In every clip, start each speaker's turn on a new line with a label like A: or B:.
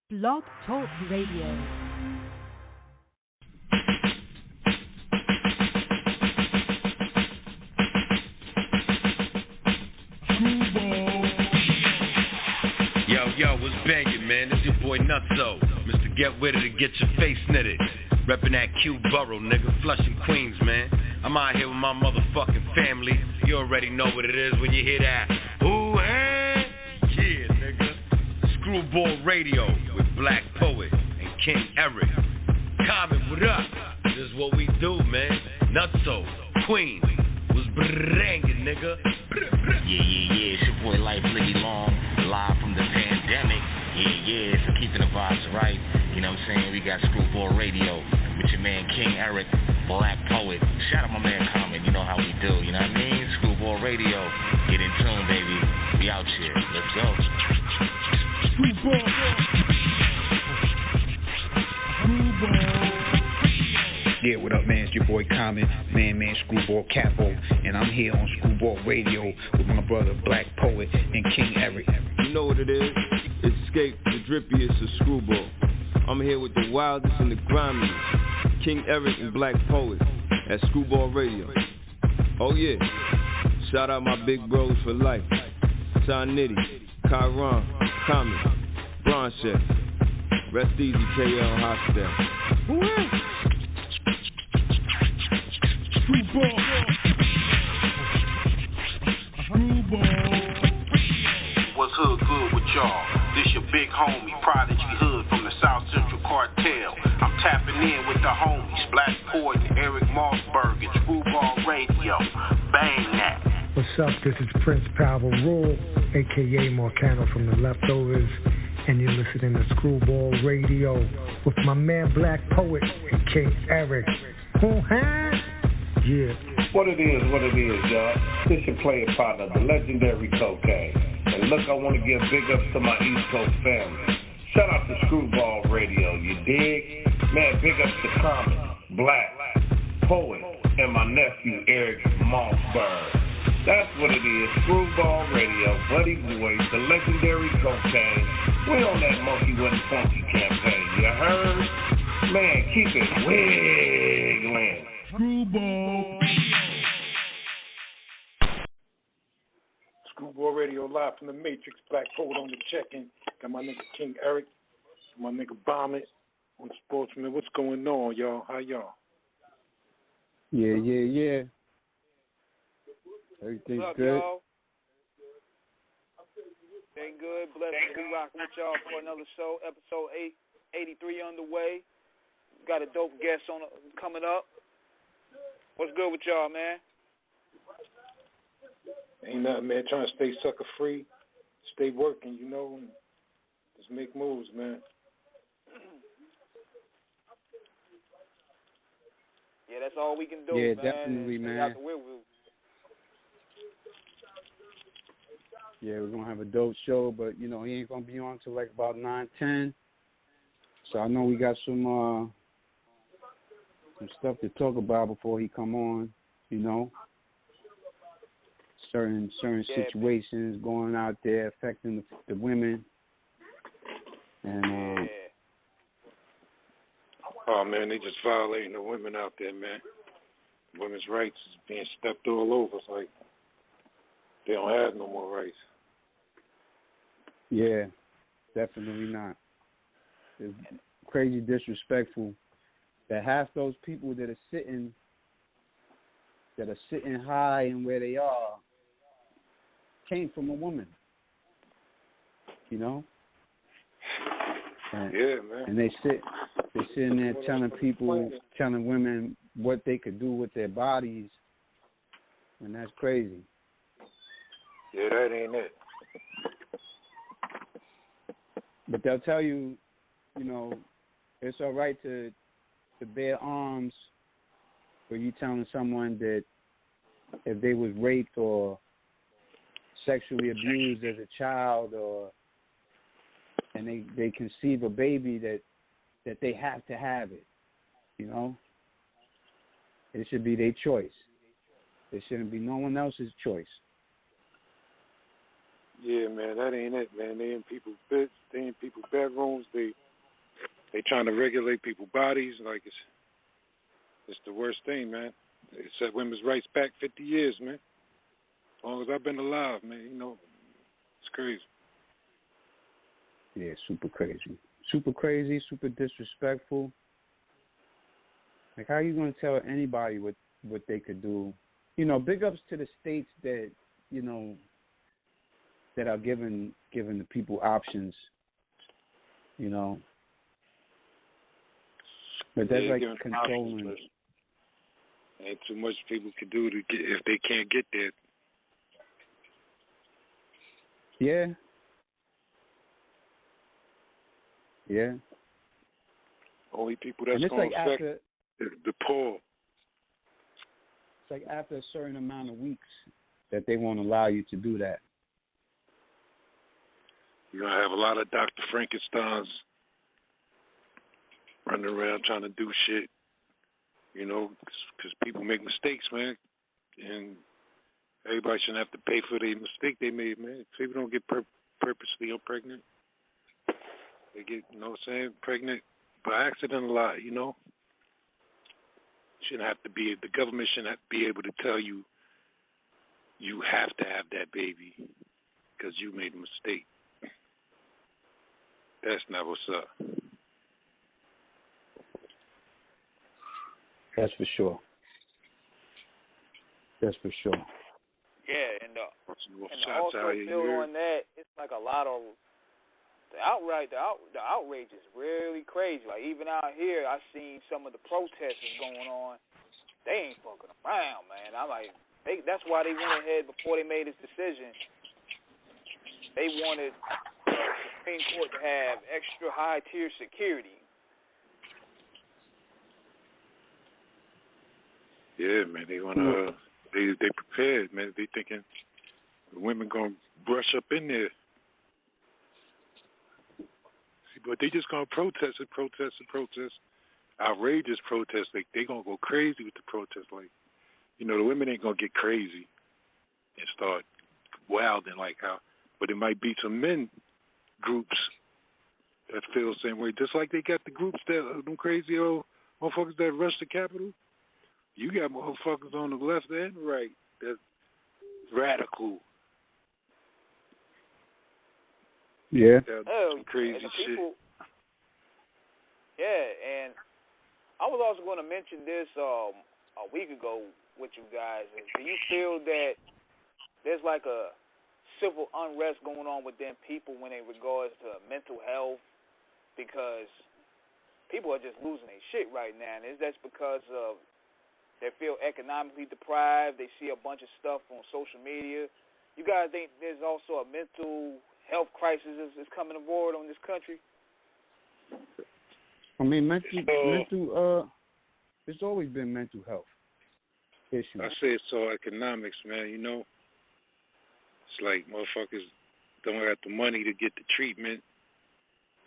A: Blog Talk Radio.
B: Yo, what's banging, man? It's your boy Nutso. Mr. Get With It to get your face knitted. Reppin' that Q Borough, nigga. Flushing Queens, man. I'm out here with my motherfucking family. You already know what it is when you hear that. Ooh, hey! Yeah, nigga. Screwball Radio with Blaq Poet and King Eric. Comet, what up? This is what we do, man. Nutso, Queens. Was banging, nigga.
C: Yeah. It's your boy Life Liggy Long, live from the pandemic. Yeah. So keeping the vibes right. You know what I'm saying? We got Screwball Radio with your man King Eric, Blaq Poet. Shout out my man Comet. You know how we do. You know what I mean? Screwball Radio. Get in tune, baby. We out here. Let's go. Screwball.
D: Yeah, what up, man? It's your boy Comet, man, Screwball Capo, and I'm here on Screwball Radio with my brother Blaq Poet and King Eric.
E: You know what it is? Escape the drippiest of Screwball. I'm here with the wildest and the grimiest, King Eric and Blaq Poet at Screwball Radio. Oh yeah, shout out my big bros for life, John Nitty, Kyron, Comet, Bronchek, rest easy KL Hostel. Woo-hoo!
F: What's hood good with y'all? This your big homie, Prodigy Hood from the South Central Cartel. I'm tapping in with the homies, Blaq Poet and Eric Mossberg at Screwball Radio. Bang that.
G: What's up? This is Prince Power Rule, a.k.a. Marcano from the Leftovers, and you're listening to Screwball Radio with my man Blaq Poet and King Eric. Yeah.
H: What it is, y'all. This your player partner, the legendary Cocaine. And look, I want to give big ups to my East Coast family. Shout out to Screwball Radio, you dig? Man, big ups to Comet, Blaq, Poet, and my nephew Eric Mossberg. That's what it is, Screwball Radio, Buddy Boys, the legendary Cocaine. We on that Monkey Wasn't Funky campaign, you heard? Man, keep it wiggling.
G: Screwball.
I: Screwball Radio live from the Matrix. Blaq Poet on the check-in. Got my nigga King Eric, my nigga Vomit on Sportsman. What's going on, y'all? How y'all?
E: Yeah. Everything's
J: What's up,
E: good.
J: Y'all? Ain't good. Blessed to be rocking with y'all for another show. Episode 883 on the way. Got a dope guest on coming up. What's good with y'all, man?
I: Ain't nothing, man. Trying to stay sucker free, stay working, you know, and just make moves, man.
J: Yeah, that's all we can do,
E: Yeah,
J: man.
E: definitely,
J: And
E: man. Yeah, we're going to have a dope show, but, you know, he ain't going to be on till like about 9:10. So I know we got some stuff to talk about before he come on, you know. Certain situations going out there affecting the women. And
I: Oh, man, they just violating the women out there, man. Women's rights is being stepped all over. It's like they don't have no more rights.
E: yeah, definitely not. It's crazy disrespectful that half those people that are sitting high in where they are came from a woman, you know. And,
I: yeah, man.
E: And they're sitting there telling women what they could do with their bodies, and that's crazy.
I: Yeah, that ain't it.
E: But they'll tell you, you know, it's all right to bear arms, for you telling someone that if they was raped or sexually abused as a child, and they conceive a baby, that they have to have it, you know. It should be their choice. It shouldn't be no one else's choice.
I: Yeah, man, that ain't it, man. They in people's beds, they in people's bedrooms. They trying to regulate people's bodies. Like it's the worst thing, man. It set women's rights back 50 years, man. As long as I've been alive, man, you know, it's crazy.
E: Yeah, super crazy. Super crazy, super disrespectful. Like, how you going to tell anybody what they could do? You know, big ups to the states that, you know, that are giving the people options, you know. But that's like controlling.
I: Ain't too much people can do to get if they can't get there.
E: Yeah. Yeah.
I: Only people that's
E: like
I: going to affect is the poor.
E: It's like after a certain amount of weeks that they won't allow you to do that.
I: You're going to have a lot of Dr. Frankensteins running around trying to do shit, you know, because people make mistakes, man. And everybody shouldn't have to pay for the mistake they made, man. People don't get purposely pregnant. They get, you know what I'm saying, pregnant by accident a lot, you know. Shouldn't have to be, the government shouldn't have to be able to tell you you have to have that baby because you made a mistake. That's not what's up.
E: That's for sure. That's for sure.
J: Yeah, and also still on that, it's like a lot of the outrage is really crazy. Like even out here, I seen some of the protesters going on. They ain't fucking around, man. I'm like, that's why they went ahead before they made this decision. They wanted the Supreme Court to have extra high tier security.
I: Yeah, man, they wanna they prepared, man. They thinking the women gonna brush up in there. See, but they just gonna protest. Outrageous protest. Like they gonna go crazy with the protest. Like, you know, the women ain't gonna get crazy and start wilding like how. But it might be some men groups that feel the same way. Just like they got the groups that them crazy old motherfuckers that rush the Capitol. You got motherfuckers on the left and right that's radical.
E: Yeah.
I: Some crazy
J: people,
I: shit.
J: Yeah, and I was also going to mention this a week ago with you guys. Do you feel that there's like a civil unrest going on within people when it regards to mental health? Because people are just losing their shit right now. And is that because of they feel economically deprived? They see a bunch of stuff on social media. You guys think there's also a mental health crisis is coming aboard on this country?
E: I mean, mental. It's always been mental health issues.
I: I say it's all economics, man. You know, it's like motherfuckers don't have the money to get the treatment.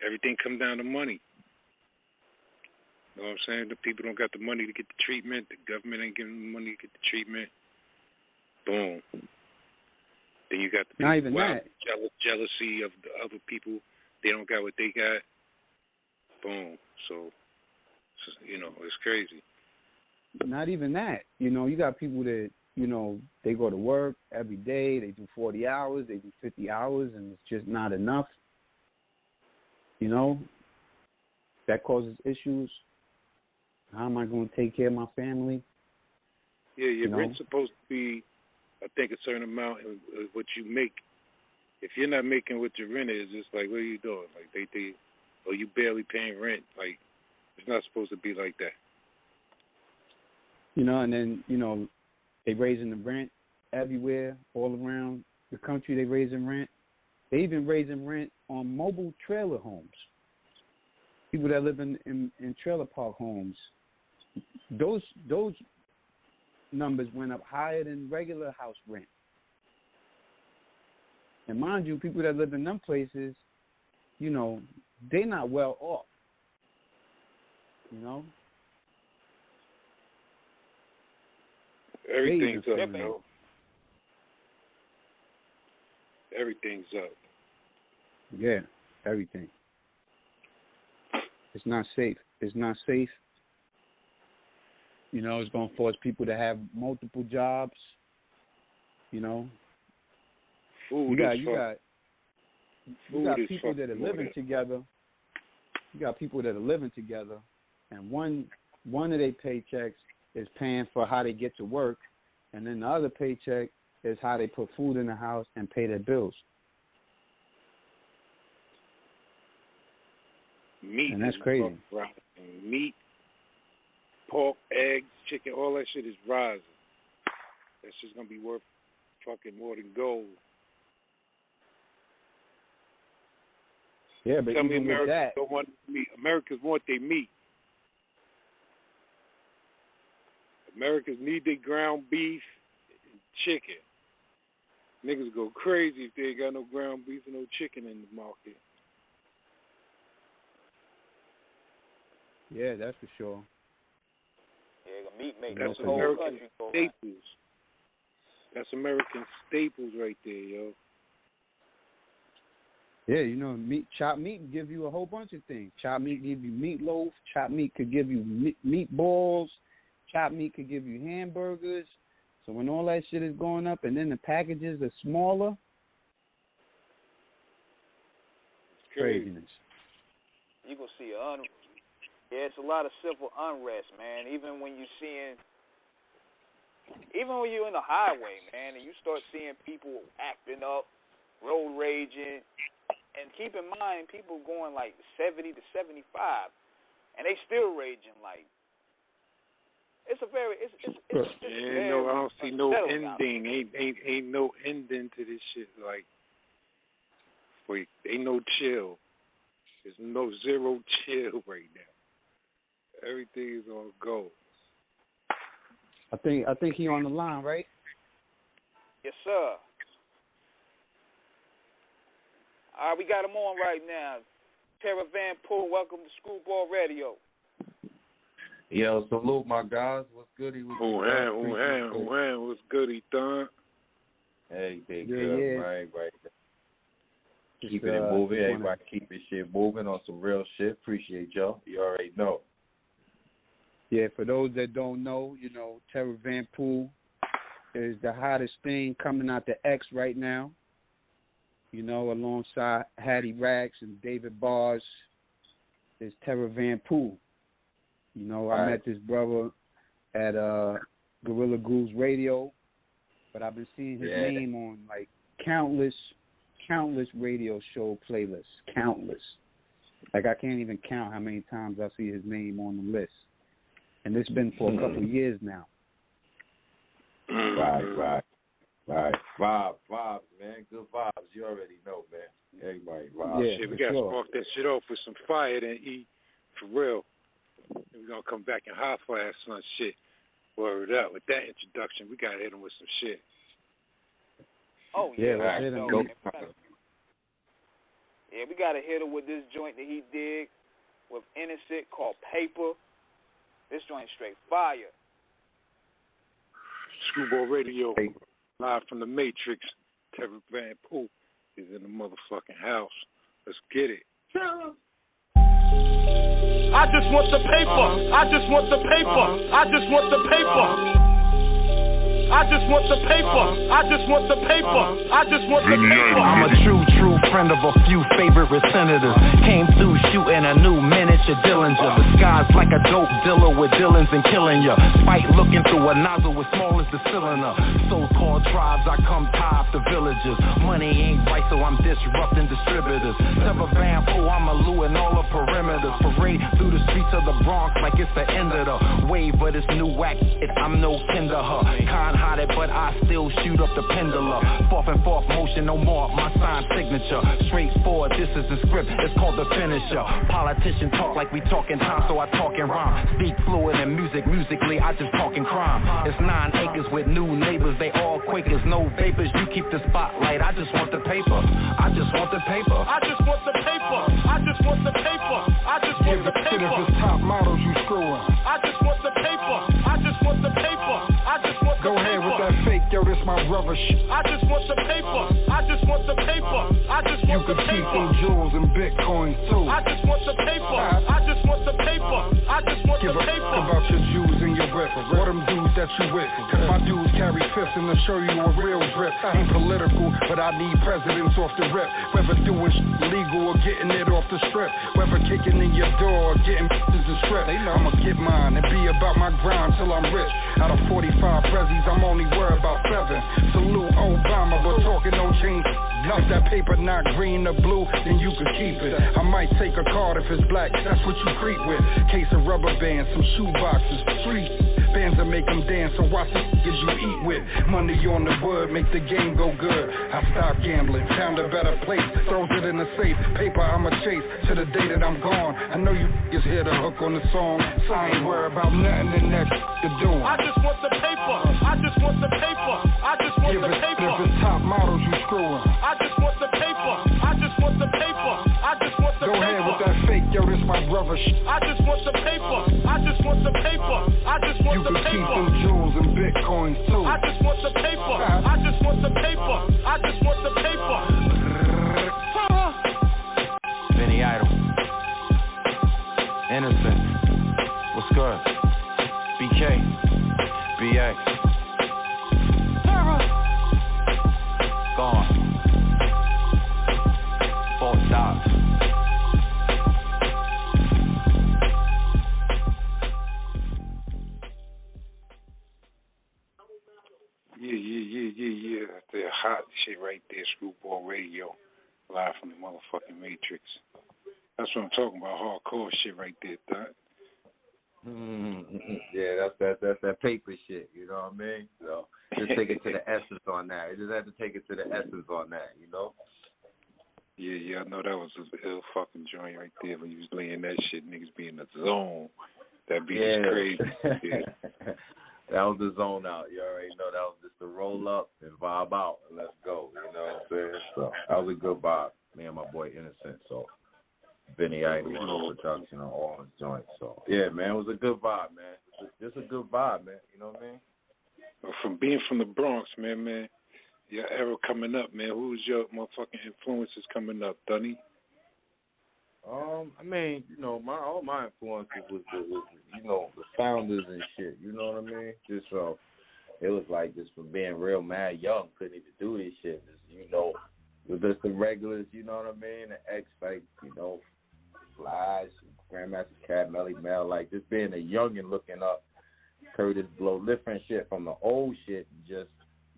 I: Everything come down to money. You know what I'm saying? The people don't got the money to get the treatment. The government ain't giving them money to get the treatment. Boom. Then you got the people
E: not even that.
I: Jealousy of the other people. They don't got what they got. Boom. So, you know, it's crazy.
E: Not even that. You know, you got people that, you know, they go to work every day. They do 40 hours. They do 50 hours, and it's just not enough. You know, that causes issues. How am I going to take care of my family?
I: Yeah, your rent's supposed to be, I think, a certain amount of what you make. If you're not making what your rent is, it's like, what are you doing? Like, or you barely paying rent. Like, it's not supposed to be like that.
E: You know, and then, you know, they raising the rent everywhere, all around the country. They raising rent. They even raising rent on mobile trailer homes. People that live in trailer park homes. Those numbers went up higher than regular house rent. And mind you, people that live in them places, you know, they're not well off. You know?
I: Everything's up, though. Everything's up.
E: Yeah, everything. It's not safe. It's not safe. You know, it's going to force people to have multiple jobs. You know, you got people that are living together. You got people that are living together, and one of their paychecks is paying for how they get to work, and then the other paycheck is how they put food in the house and pay their bills.
I: Meat,
E: and that's crazy.
I: Meat, pork, eggs, chicken, all that shit is rising. That shit's gonna be worth fucking more than gold.
E: Yeah, but
I: tell me
E: even with that,
I: don't want meat. Americans want their meat. Americans need their ground beef and chicken. Niggas go crazy if they ain't got no ground beef and no chicken in the market.
E: Yeah, that's for sure.
J: Yeah, the meat makes
I: that's
J: the whole
I: American
J: country go
I: staples.
J: right.
I: That's American staples right there, yo.
E: Yeah, you know, chopped meat can give you a whole bunch of things. Chopped meat give you meatloaf. Chopped meat could give you meatballs. Chopped meat could give you hamburgers. So when all that shit is going up and then the packages are smaller,
I: it's crazy.
E: Craziness.
J: You gonna see it's a lot of civil unrest, man. Even when you're in the highway, man, and you start seeing people acting up, road raging, and keep in mind people going like 70 to 75, and they still raging like. It's a very. It's
I: yeah, no, I don't see no ending. Ain't no ending to this shit. Like, ain't no chill. There's no zero chill right now. Everything is on go.
E: I think he on the line, right?
J: Yes, sir. All right, we got him on right now. Terror Van Poo, welcome to Screwball Radio.
A: Yo, salute my guys. What's goody?
I: What's goody, Thon?
A: Hey, they
E: yeah,
A: good,
E: yeah.
A: right. Keeping it moving. Everybody keeping shit moving on some real shit. Appreciate y'all. You already know.
E: Yeah, for those that don't know, you know, Terror Van Poo is the hottest thing coming out the X right now. You know, alongside Hattie Rax and David Bars is Terror Van Poo. You know, I met this brother at Gorilla Grooves Radio, but I've been seeing his name on like countless radio show playlists. Countless. Like I can't even count how many times I see his name on the list. And it's been for a couple of years now.
A: Right. Vibes, man. Good vibes. You already know, man. Everybody vibes.
I: Yeah, shit, we got to spark that shit off with some fire then eat. For real. We're going to come back in hot flash on shit. Word up. With that introduction, we got to hit him with some shit.
J: Oh, yeah. Yeah, we got to hit him with this joint that he did with Innocent called Paper. This joint straight fire.
I: Screwball Radio, live from the Matrix. Terror Van Poo is in the motherfucking house. Let's get it.
K: I just want the paper. I just want the paper. I just want the paper. I just want the paper. I just want the paper. I just want the paper.
L: I'm a true friend of a few favorite senators. Came through shooting a new miniature Dillinger. Disguised like a dope dealer with Dillons and killing ya. Spite looking through a nozzle as small as the cylinder. So-called tribes, I come tie the villagers. Money ain't right, so I'm disrupting distributors. Terror Van Poo, I'm a Lou in all the perimeters. Parade through the streets of the Bronx like it's the end of the wave, but it's new whack. I'm no kin to her. Hot, but I still shoot up the pendulum. Forth and forth motion, no more my sign signature. Straightforward, this isn't script, it's called the finisher. Politicians talk like we talking time, so I talk in rhyme. Speak fluid and musically, I just talk in crime. It's 9 acres with new neighbors, they all Quakers, no vapors. You keep the spotlight, I just want the paper. I just want the paper.
K: I just want the paper. I just want the paper. I just want the paper.
G: Top models you screwing.
K: I just want the paper. I just want the paper. I just want the paper.
G: Go ahead with that fake, yo, this
M: my rubber shit.
K: I just want the paper. I just want the paper. I just
M: You
K: want the
M: could keep
K: paper.
M: them jewels and bitcoins too.
K: I just want the paper. I just want the paper. I just want
M: Give
K: the
M: a
K: paper.
M: fuck about your Jews and your whip. Or them dudes that you with. Cause my dudes carry fifths and to show you a real drip. Ain't political, but I need presidents off the rip. Whether doing legal or getting it off the strip. Whether kicking in your door or getting bitches to strip. I'ma get mine and be about my grind till I'm rich. Out of 45 prezzies, I'm only worried about 7. Salute Obama, but talking no change. If that paper not green or blue, then you can keep it. I might take a card if it's black, that's what you creep with. Case of rubber bands, some shoe boxes, street bands that make them dance. So watch the niggas you eat with. Money on the wood, make the game go good. I stopped gambling, found a better place. Throws it in the safe, paper I'ma chase to the day that I'm gone. I know you niggas hear the hook on the song, so I ain't worried about nothing the next you're doing.
K: I just want the paper. I just want the paper. I just want the paper.
M: If it's top models you screwing.
K: I just want the paper. I just want the paper. I just want the
M: paper. Go ahead with that fake, yo, this my brother shit.
K: I just want the paper. I just want the paper. I just want the paper.
M: You can keep them jewels and bitcoins too.
K: I just want the paper. I just want the paper. I just want the paper.
L: Benny Idol. Innocent. What's good? BK. BX.
K: Terror.
L: Gone. Fort Dots.
I: Yeah. That hot shit right there, Screwball Radio, live from the motherfucking Matrix. That's what I'm talking about, hardcore shit right there, Doc.
A: Yeah, that's that paper shit, you know what I mean? So just take it to the essence on that. You just have to take it to the essence on that, you know?
I: Yeah, I know that was an ill fucking joint right there when you was laying that shit, niggas be in the zone. That beat is crazy. Yeah.
A: That was the zone out. You already know that was just the roll up and vibe out and let's go, you know what I'm saying? So that was a good vibe. Me and my boy Innocent, so Benny Idol production on all his joints. So yeah, man, it was a good vibe, man. Just a good vibe, man. You know what I mean?
I: Well, from being from the Bronx, man, your era coming up, man. Who's your motherfucking influences coming up, Dunny?
A: I mean, you know, all my influences was you know, the founders and shit. You know what I mean? Just it was like just from being real mad young, couldn't even do this shit. Just, you know, with just the regulars, you know what I mean? The X, like, you know, Flash, Grandmaster Cat, Melly Mel, like just being a youngin' looking up Curtis Blow, different shit from the old shit, and just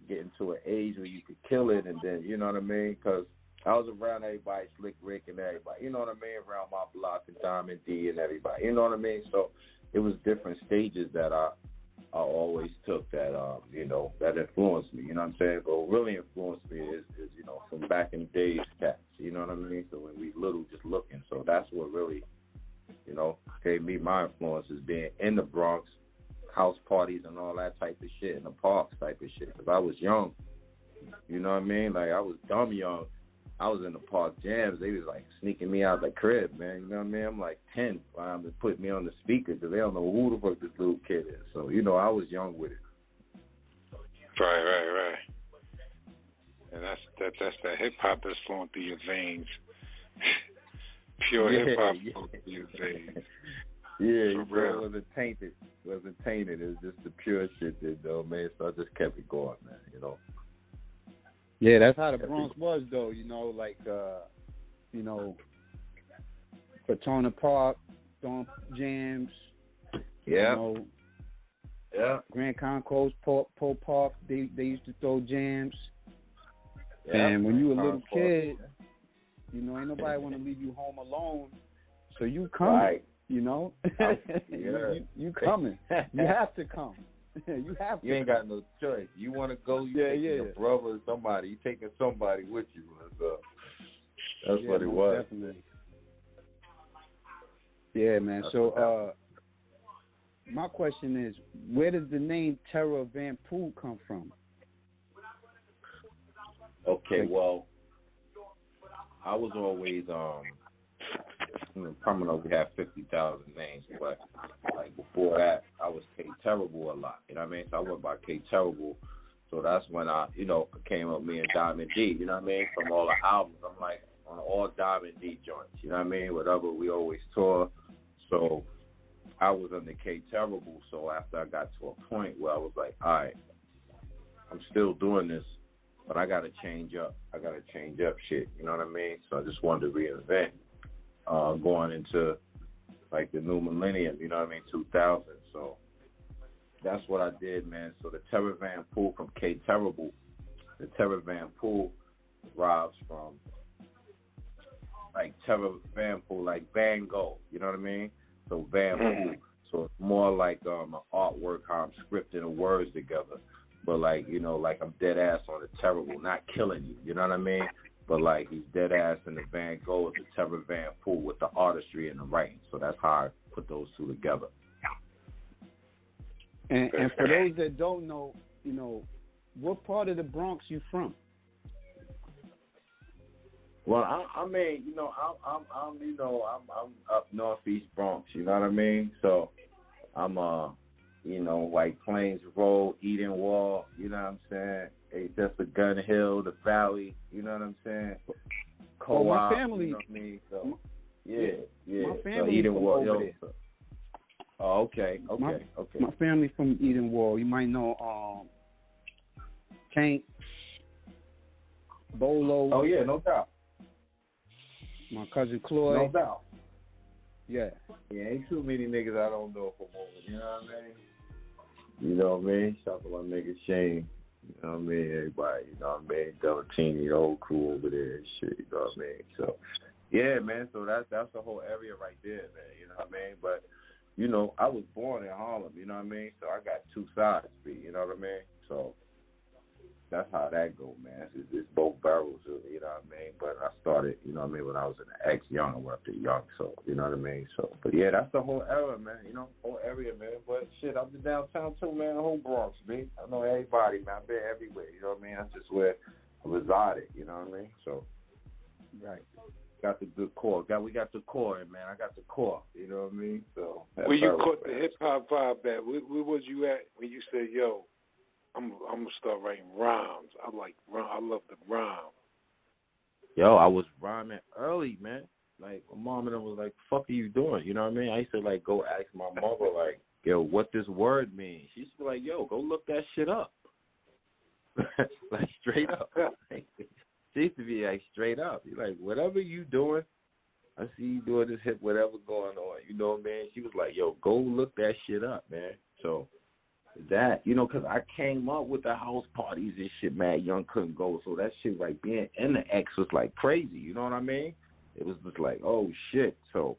A: getting to an age where you could kill it, and then, you know what I mean? Because I was around everybody, Slick Rick and everybody, you know what I mean? Around my block and Diamond D and everybody, you know what I mean? So it was different stages that I always took that, you know, that influenced me, you know what I'm saying? But what really influenced me is, you know, from back in the days, cats, you know what I mean? So when we little, just looking. So that's what really, you know, gave me my influences, being in the Bronx, house parties and all that type of shit, in the parks type of shit. Because I was young, you know what I mean? Like, I was dumb young. I was in the park jams. They was, like, sneaking me out the crib, man. You know what I mean? I'm, like, 10. I'm just putting me on the speaker because they don't know who the fuck this little kid is. So, you know, I was young with it.
I: Right. And that's that hip-hop that's flowing through your veins. Pure hip-hop flowing through your veins.
A: Yeah, you know, it wasn't tainted. It was just the pure shit, though, man. So I just kept it going, man, you know.
E: Yeah, that's how the Bronx was, though. You know, like, you know, Patona Park, throwing jams.
A: Yeah.
E: You know,
A: yeah.
E: Grand Concourse, Pole Park, they used to throw jams.
A: Yeah.
E: And when you were a little kid, you know, ain't nobody want to leave you home alone. So you coming,
A: right.
E: You know? you coming. You have to come. You
A: ain't got no choice. You want to go, you taking your brother or somebody. You taking somebody with you. That's what it was.
E: Definitely. Yeah, man. So my question is, where does the name Terror Van Poo come from?
A: Okay, well, I was always coming up, we had 50,000 names, but like before that, I was K Terrible a lot. You know what I mean? So I went by K Terrible So that's when I, came up me and Diamond D, you know what I mean? From all the albums, I'm like on all Diamond D joints, you know what I mean? Whatever, we always tour. So I was under K Terrible. So after I got to a point where I was like, all right, I'm still doing this, but I got to change up. I got to change up shit, you know what I mean? So I just wanted to reinvent going into like the new millennium, you know what I mean, 2000. So that's what I did, man. So the Terror Van Poo from K Terrible, the Terror Van Poo derives from like Terror Van Poo, like Van Gogh, you know what I mean? So Van Poo. So it's more like an artwork, how I'm scripting the words together. But like, like I'm dead ass on the terrible, not killing you, you know what I mean? But like he's dead ass in the Van Gogh, the Terror Van Poo with the artistry and the writing. So that's how I put those two together.
E: And for those that don't know, what part of the Bronx you from?
A: Well, I mean, I'm up northeast Bronx. You know what I mean? So I'm White Plains Road, Eden Wall. You know what I'm saying? Hey, that's the Gun Hill, the Valley. You know what I'm saying? Co-op.
E: Well, my family.
A: You know what I mean? So yeah.
E: My family
A: so Eden
E: from
A: Wall.
E: over there.
A: Oh, okay.
E: My family from Eden Wall. You might know Tank, Bolo.
A: Oh yeah, no doubt.
E: My cousin Cloyd.
A: No doubt.
E: Yeah.
A: Yeah, ain't too many niggas I don't know from over. You know what I mean? You know what I mean? Shout out to my nigga Shane. You know what I mean? Everybody, you know what I mean? Delatini, the whole crew over there and shit, you know what I mean? So, yeah, man, so that's the whole area right there, man, you know what I mean? But, I was born in Harlem, you know what I mean? So I got two sides to be, you know what I mean? So that's how that go, man. It's both barrels, you know what I mean? But I started, you know what I mean, when I was an ex-young, I went up to young, so, you know what I mean? So, but yeah, that's the whole era, man, whole area, man. But shit, I've been downtown too, man, the whole Bronx, man. I know everybody, man. I've been everywhere, you know what I mean? That's just where I resided, you know what I mean? So, right. Got the good core. We got the core, man. I got the core, you know what I mean? So,
I: where you caught the hip-hop vibe at? Where was you at when you said, yo, I'm gonna start writing rhymes. I love the rhyme.
A: Yo, I was rhyming early, man. Like my mom and I was like, "Fuck are you doing?" You know what I mean? I used to like go ask my mother, like, "Yo, what this word means?" She used to be like, "Yo, go look that shit up." Like straight up. She used to be like straight up. You're like, whatever you doing, I see you doing this hip, whatever going on. You know what I mean? She was like, "Yo, go look that shit up, man." So. That, because I came up with the house parties and shit, man. Young couldn't go. So that shit, like, being in the X was, like, crazy. You know what I mean? It was just like, oh, shit. So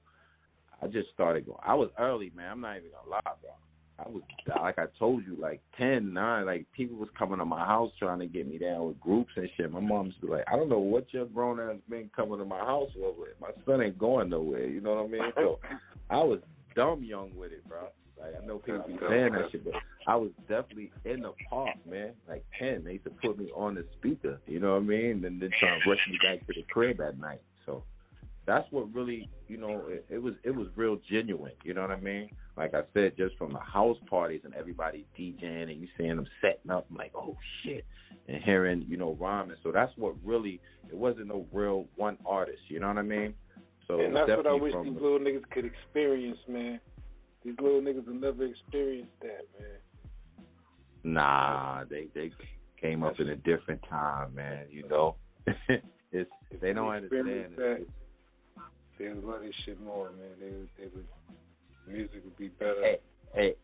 A: I just started going. I was early, man. I'm not even going to lie, bro. I was, like I told you, like 10, 9. Like, people was coming to my house trying to get me down with groups and shit. My mom's like, I don't know what your grown-ass been coming to my house with. My son ain't going nowhere. You know what I mean? So I was dumb young with it, bro. Like, I know people be saying that shit, but I was definitely in the park, man. Like 10, they used to put me on the speaker, you know what I mean? And then trying to rush me back to the crib at night. So that's what really, it was real genuine, you know what I mean? Like I said, just from the house parties and everybody DJing and you seeing them setting up, I'm like, oh shit, and hearing, rhyming. So that's what really, it wasn't no real one artist, you know what I mean? So
I: and that's what I wish these little niggas could experience, man. These little niggas will never experience that, man.
A: Nah, they came up in a different time, man. It's they don't understand it.
I: They love this shit more, man. They would, music would be better.
A: Hey,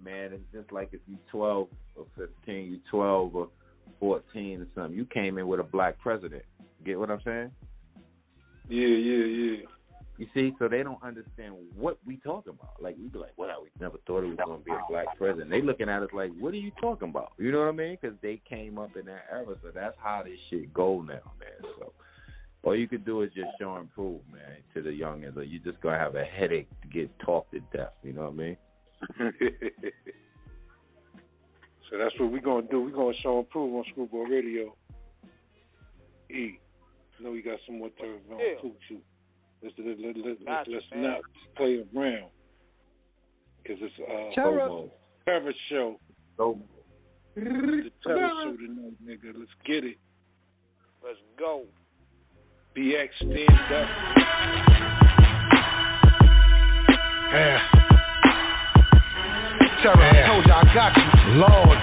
A: man. It's just like if you 12 or 15, you 12 or 14 or something. You came in with a black president. Get what I'm saying?
I: Yeah.
A: You see, so they don't understand what we talking about. Like, we be like, wow, we never thought it was going to be a black president. They looking at us like, what are you talking about? You know what I mean? Because they came up in that era, so that's how this shit go now, man. So all you could do is just show and prove, man, to the youngins. Or you're just going to have a headache to get talked to death. You know what I mean?
I: So that's what we're going to do. We're going to show and prove on Screwball Radio. I know we got some more Terror Van Poo too. Let's not play around because it's Terror show. The Terror Show tonight, nigga. Let's get it.
J: Let's go.
I: BX, stand up.
M: Yeah. Terror, I told you I got you. Lord.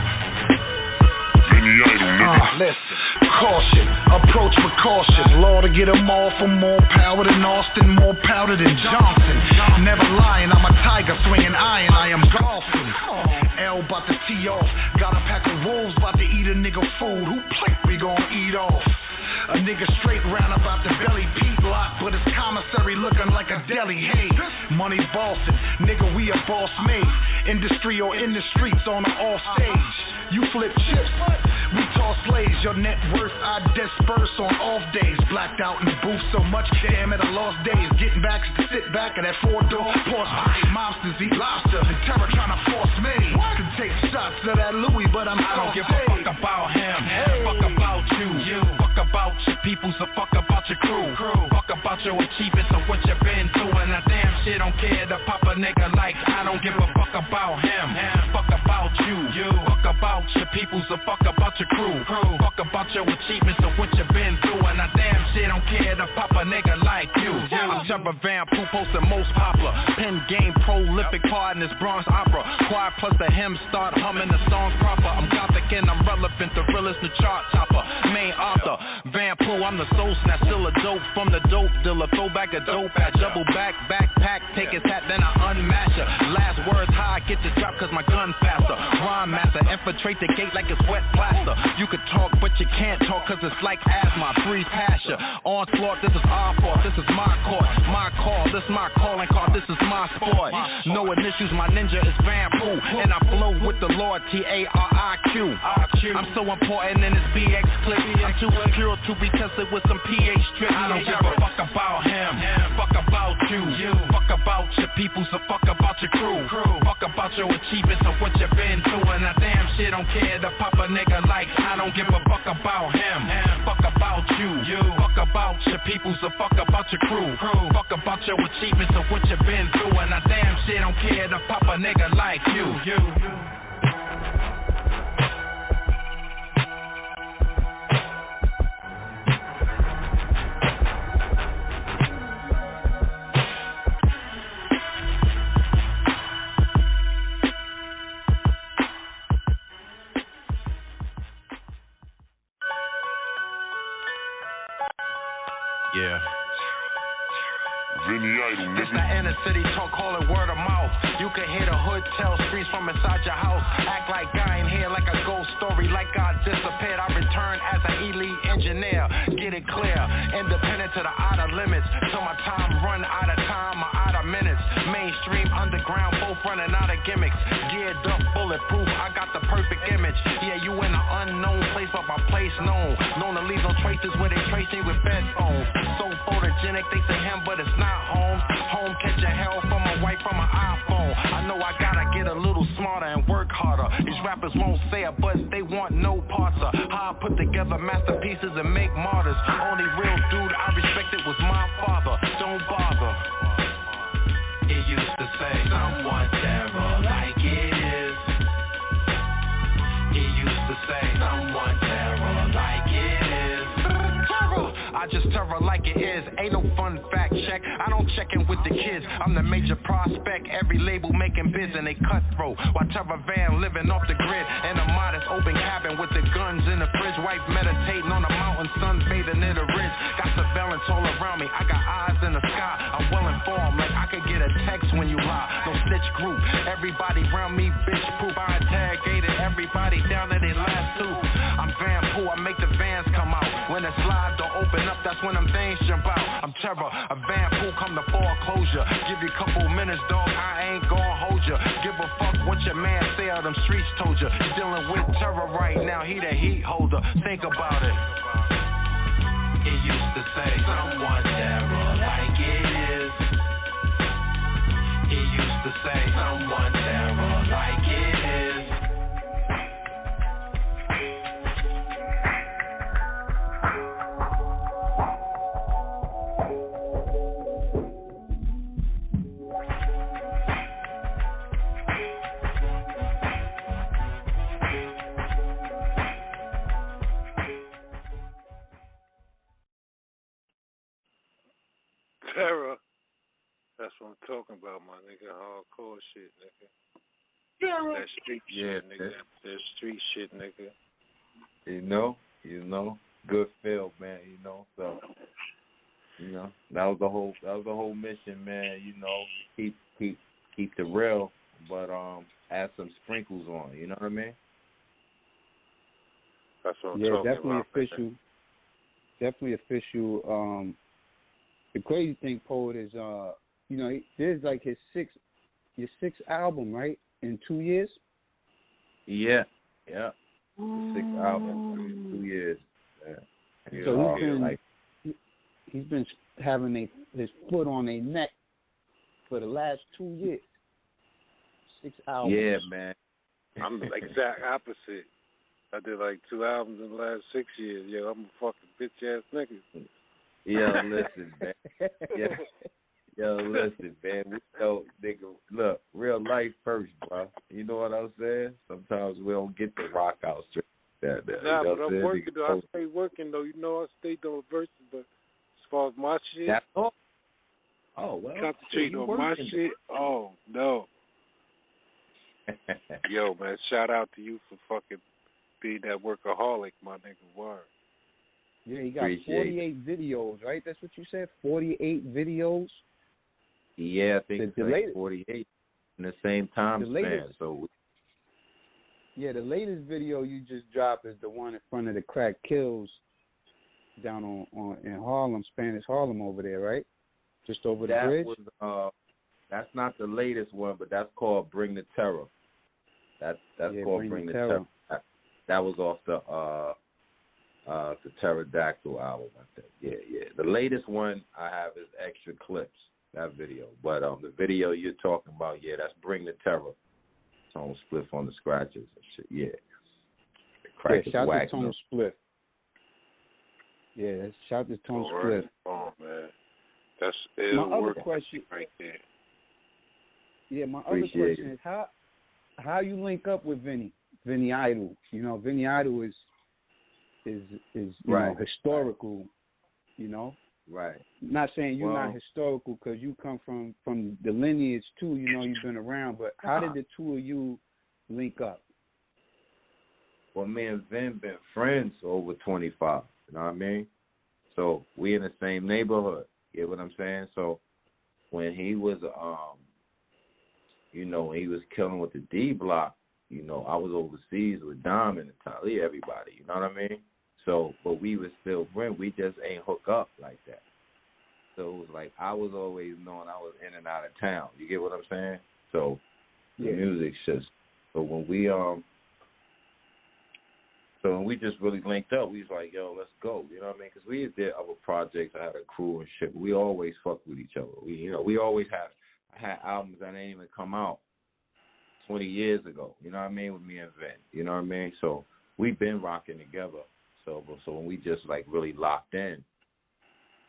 M: Listen, caution, approach with caution. Law to get them all for more power than Austin, more powder than Johnson. Never lying, I'm a tiger swinging iron, I am golfing. L about to tee off, got a pack of wolves about to eat a nigga food. Who plate we gon' eat off? A nigga straight round about the belly, Pete lock, but his commissary looking like a deli. Hey, money bossing, nigga, we a boss made. Industry or in the streets on the off stage. You flip chips, we toss slaves. Your net worth I disperse on off days. Blacked out in the booth so much, damn it, I lost days. Getting back to sit back at that 4-door Porsche. Mobsters eat lobster and Terror trying to force me to take shots of that Louis, but I don't give a fuck about him. Fuck about you. Fuck about your people, so fuck about your crew. Fuck about your achievements and what you been doing. I damn shit don't care to pop a nigga like I don't give a fuck about him. Fuck about you. Fuck about your people, so fuck about your crew. Fuck about your achievements and what you been doing. I damn shit don't care to pop a nigga like you. I'm Terror Van Poo, posting most popular. Pen game prolific part in this Bronx opera. Choir plus the hymn start humming the songs proper. I'm gothic and I'm relevant, the realest, the chart topper. Main author, Van Poo, I'm the soul snatch, still a dope from the dope dealer. Throw back a dope at double backpack, take his hat, then I unmash her. Last words, how I get the drop, cause my gun faster. Rhyme master, infiltrate the gate like it's wet plaster. You could talk, but you can't talk, cause it's like asthma. Breathe past ya. Onslaught, this is our fault, this is my court. My call, this my calling card, this is my sport. No initials, my ninja is Van Poo, and I flow with the Lord, T-A-R-I-Q. I'm so important in this BX clip. I'm too pure to be tested with some pH strip. I don't give a fuck about him. Fuck about you. Fuck about your people, so fuck about your crew. Fuck about your achievements and what you been doing. I damn shit don't care to pop a nigga like I don't give a fuck about him. Fuck about you. Fuck about your people, so fuck about your crew. Fuck about your achievements and what you been doing. I damn shit don't care to pop a nigga like you.
L: Yeah. This the inner city talk, call it word of mouth. You can hear the hood tell streets from inside your house. Act like I ain't here like a ghost story, like I disappeared. I return as an elite engineer. Get it clear, independent to the outer limits. Till my time run out of time or out of minutes. Mainstream, underground, both running out of gimmicks. Geared up, bulletproof, I got the perfect image. Yeah, you in an unknown place, but my place known. Known to leave no traces where they trace me with bed phones. So photogenic, they say him, but it's not home. Home catching hell from a wife from an iPhone. I know I gotta get a little smarter and work harder. These rappers won't say it, but they want no parts of how I put together masterpieces and make martyrs. Only real dude I respected was my father. Don't bother. It used to say someone terror like it is. It used to say someone terror like it is. I just terror like it is. Ain't no fun fact check. I don't check in with the kids. I'm the major prospect. Every label making bids and they cutthroat. While Terror Van living off the grid in a modest open cabin with the guns in the fridge. Wife meditating on the mountain, sun bathing in the ridge. Got surveillance all around me. I got eyes in the sky. I'm well informed, like I could get a text when you lie. No snitch group. Everybody around me bitch proof. I interrogated everybody down to their last tooth. I'm Van Poo. I make the vans come out. When the slide don't open up, that's when them things jump out. I'm Terror, a Van Poo come to foreclosure. Give you a couple minutes, dog, I ain't gon' hold ya. Give a fuck what your man say out them streets told ya. You dealing with Terror right now, he the heat holder. Think about it. It used to say someone terror like it is. It used to say someone terror like it is.
I: what I'm talking about, my nigga. Hardcore shit, nigga. That street shit, nigga. That street shit, nigga.
A: You know, good feel, man. So that was the whole mission, man. Keep the real, but add some sprinkles on. You know what I mean?
I: That's what I'm talking
E: definitely
I: about.
E: Official. Definitely official. The crazy thing, Poet, is there's like your sixth album, right? In 2 years.
A: Yeah. 6th album in 2 years. Yeah.
E: So he's been having his foot on their neck for the last 2 years. 6 albums.
A: Yeah, man.
I: I'm the exact opposite. I did like 2 albums in the last 6 years. Yo, I'm a fucking bitch ass nigga.
A: Yo, listen, man. Listen, man. Nigga, look, real life first, bro. You know what I'm saying? Sometimes we don't get the rock out straight.
I: Nah, but I'm working though. I stay working though. I stay doing verses, but as far as my shit,
A: that's all. Oh well.
I: Concentrate on my shit. Oh no. Yo, man, shout out to you for fucking being that workaholic, my nigga. Word.
E: Yeah, you got 48 videos, right? That's what you said? 48 videos?
A: Yeah, I think it's like 48 in the same time span. So,
E: yeah, the latest video you just dropped is the one in front of the Crack Kills down in Harlem, Spanish Harlem over there, right? Just over the bridge?
A: That's not the latest one, but that's called Bring the Terror. That's called Bring the Terror. That was off the Pterodactyl album, I think. Yeah. The latest one I have is Extra Clips, that video. But the video you're talking about, that's Bring the Terror. Tone Spliff on the scratches and shit,
E: shout out to Tone Spliff. Yeah, shout out to Tone Spliff.
I: Oh, man. That's ill work right there.
E: Yeah, my other question is how you link up with Vinny Idol. Vinny Idol is
A: right.
E: Historical,
A: Right.
E: Not saying you're not historical because you come from the lineage too. You've been around, but how did the two of you link up?
A: Well, me and Vin been friends over 25. You know what I mean? So we in the same neighborhood. You get what I'm saying? So when he was he was killing with the D Block. I was overseas with Dom and Talia, everybody. You know what I mean? So, but we was still friends. We just ain't hook up like that. So it was like I was always knowing I was in and out of town. You get what I'm saying? So the music's just. So when we just really linked up, we was like, yo, let's go. You know what I mean? Because we did other projects. I had a crew and shit. We always fucked with each other. We always had albums that ain't even come out 20 years ago. You know what I mean? With me and Vin. You know what I mean? So we've been rocking together. So when we just like really locked in,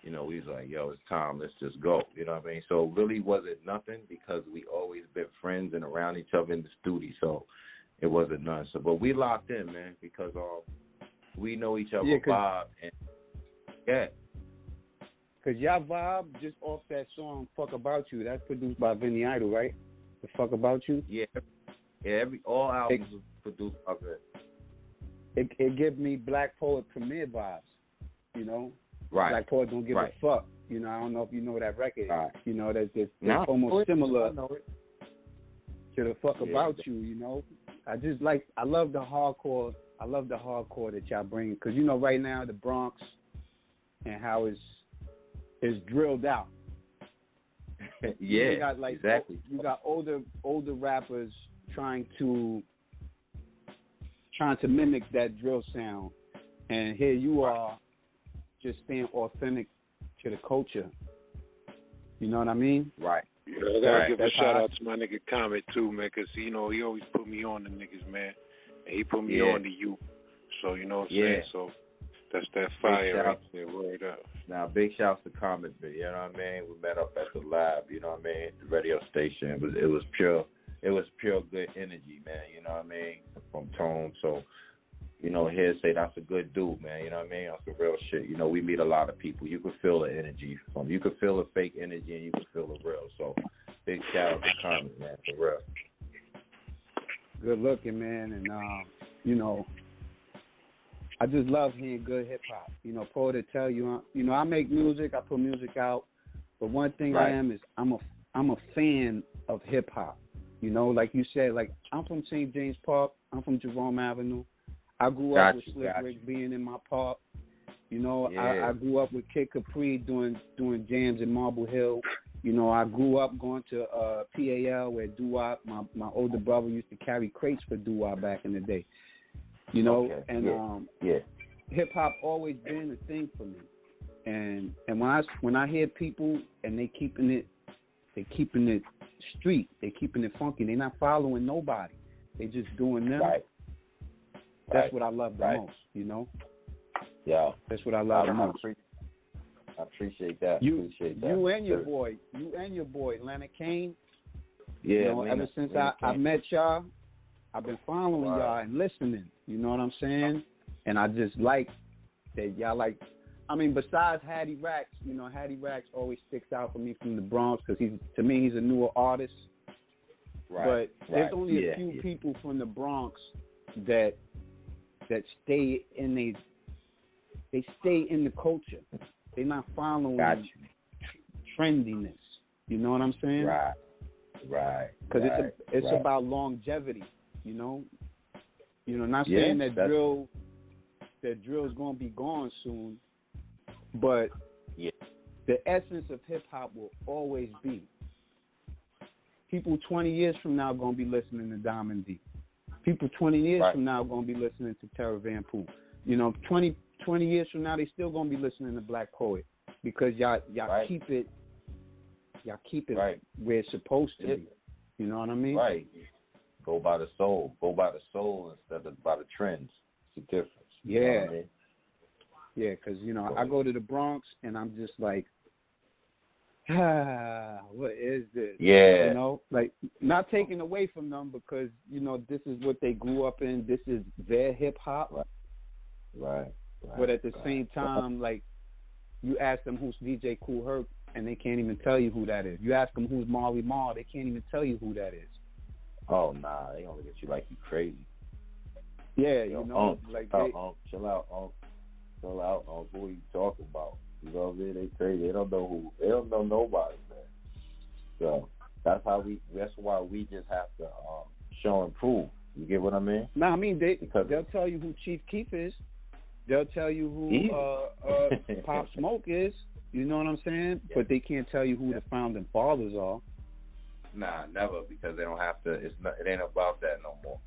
A: we was like, yo, it's time. Let's just go. You know what I mean? So it really wasn't nothing because we always been friends and around each other in the studio. So it wasn't none. So, but we locked in, man, because we know each other vibe and
E: Because y'all vibe just off that song "Fuck About You." That's produced by Vinny Idol, right? The "Fuck About You."
A: Yeah. All albums was produced by Vin.
E: It gives me Blaq Poet Comet vibes,
A: Right.
E: Blaq Poet don't give a fuck. I don't know if you know that record. Right. That's almost similar to the "Fuck About You." I love the hardcore. I love the hardcore that y'all bring because right now the Bronx and how it's drilled out.
A: Yeah,
E: you got,
A: exactly.
E: You got older rappers trying to mimic that drill sound, and here you are, just staying authentic to the culture. You know what I mean?
A: Right.
I: Yeah, I gotta give a shout out to my nigga Comet too, man, because he always put me on the niggas, man, and he put me on to you. So you know what I'm saying? So that's that fire right there. Word up.
A: Now, big shouts to Comet, you know what I mean? We met up at the lab, you know what I mean? The radio station. It was pure good energy, man, you know what I mean? From Tone. So, here say that's a good dude, man, you know what I mean? That's the real shit. We meet a lot of people. You can feel the energy from. You can feel the fake energy and you can feel the real. So big shout out to Comet, man, for real.
E: Good looking, man, and you know, I just love hearing good hip hop. You know, Poet to tell you, you know, I make music, I put music out, but one thing I am is I'm a fan of hip hop. You know, like you said, like I'm from St. James Park, I'm from Jerome Avenue. I grew up with Slick Rick being in my park. You know, I grew up with Kid Capri doing jams in Marble Hill. You know, I grew up going to PAL where doo-wop, my older brother used to carry crates for doo-wop back in the day. You know, and hip-hop always been a thing for me. And when I hear people and they keeping it street, they keeping it funky, they're not following nobody. They just doing them. That's what I love the most, you know?
A: Yeah.
E: That's what I love the most.
A: I appreciate that.
E: You and your boy, Leonard Kane.
A: Yeah.
E: You know, ever since I met y'all, I've been following y'all and listening. You know what I'm saying? And I just like that y'all like. I mean, besides Hattie Racks, you know, Hattie Racks always sticks out for me from the Bronx because to me he's a newer artist. But there's only a few people from the Bronx that stay in they stay in the culture. They're not following trendiness. You know what I'm saying?
A: Right.
E: Because it's about longevity. You know, not saying that drill's gonna be gone soon, but the essence of hip hop will always be. People 20 years from now are gonna be listening to Diamond D. People 20 years from now are gonna be listening to Terror Van Poo. You know, 20 years from now, they still gonna be listening to Blaq Poet because y'all keep it where it's supposed to be. You know what I mean?
A: Right. Go by the soul. Go by the soul instead of by the trends. It's a difference.
E: Yeah.
A: You know what I mean?
E: Yeah, because you know I go to the Bronx and I'm just like, what is this?
A: Yeah.
E: You know, like not taking away from them because you know this is what they grew up in. This is their hip hop.
A: Right.
E: But at the same time, like, you ask them who's DJ Kool Herc, and they can't even tell you who that is. You ask them who's Marley Marl, they can't even tell you who that is.
A: Oh, nah, they gonna look at you like you crazy.
E: Yeah, you know, like they...
A: Chill out, who are you talking about? You know what I mean? They crazy. They don't know nobody, man. So, that's why we just have to show and prove. You get what I mean?
E: No, I mean, they'll tell you who Chief Keef is. They'll tell you who Pop Smoke is. You know what I'm saying? Yeah. But they can't tell you who the founding fathers are.
A: Nah, never, because they don't have to. It ain't about that no more.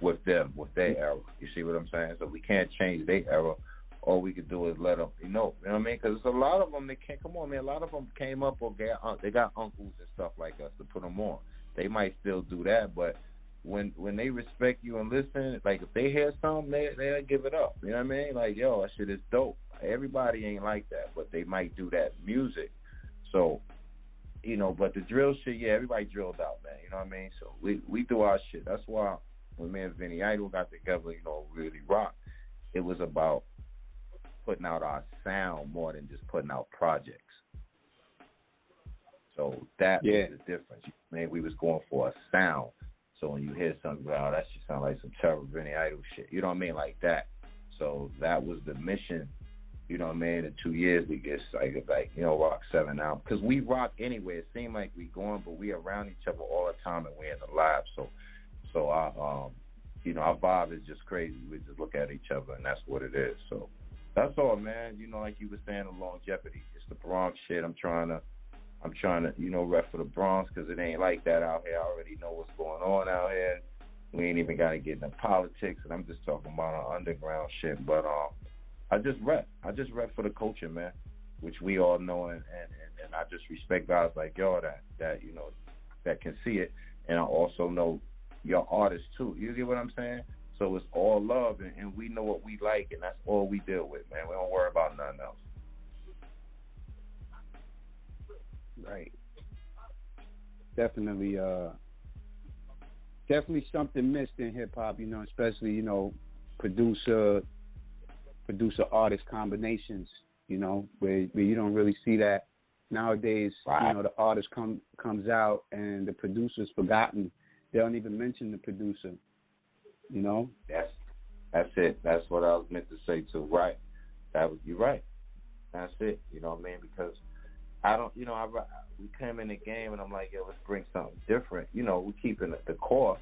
A: With them, with their era. You see what I'm saying? So we can't change their era. All we could do is let them, you know what I mean? Because a lot of them, they can't. Come on, man. A lot of them came up or they got uncles and stuff like us to put them on. They might still do that, but when they respect you and listen, like if they hear something, they'll give it up. You know what I mean? Like, yo, that shit is dope. Everybody ain't like that, but they might do that music. So, you know, but the drill shit, everybody drilled out, man. You know what I mean? So we do our shit. That's why when me and Vinny Idol got together, you know, really rock, it was about putting out our sound more than just putting out projects. So that was the difference. Man, we was going for a sound. So when you hear something, wow, that should sound like some Terror Van Idol shit. You know what I mean? Like that. So that was the mission, you know what I mean? In 2 years, we get like you know, rock 7 out. Because we rock anyway. It seemed like we going, but we around each other all the time and we're in the lab. So our, you know, our vibe is just crazy. We just look at each other and that's what it is. So that's all, man. You know, like you were saying, the longevity. It's the Bronx shit. I'm trying to, you know, rep for the Bronx because it ain't like that out here. I already know what's going on out here. We ain't even got to get into politics, and I'm just talking about our underground shit. But I just rep for the culture, man, which we all know, and I just respect guys like y'all that you know that can see it, and I also know your artists too. You get what I'm saying? So it's all love, and we know what we like, and that's all we deal with, man. We don't worry about nothing else.
E: Right. Definitely something missed in hip hop, you know, especially, you know, producer artist combinations, you know, where you don't really see that Nowadays,
A: right.
E: you know, the artist comes out and the producer's forgotten. They don't even mention the producer. You know.
A: That's it. That's what I was meant to say too. Right. You're right. That's it. You know what I mean? Because I don't. You know, we came in the game and I'm like, yo, let's bring something different. You know, we keeping the core,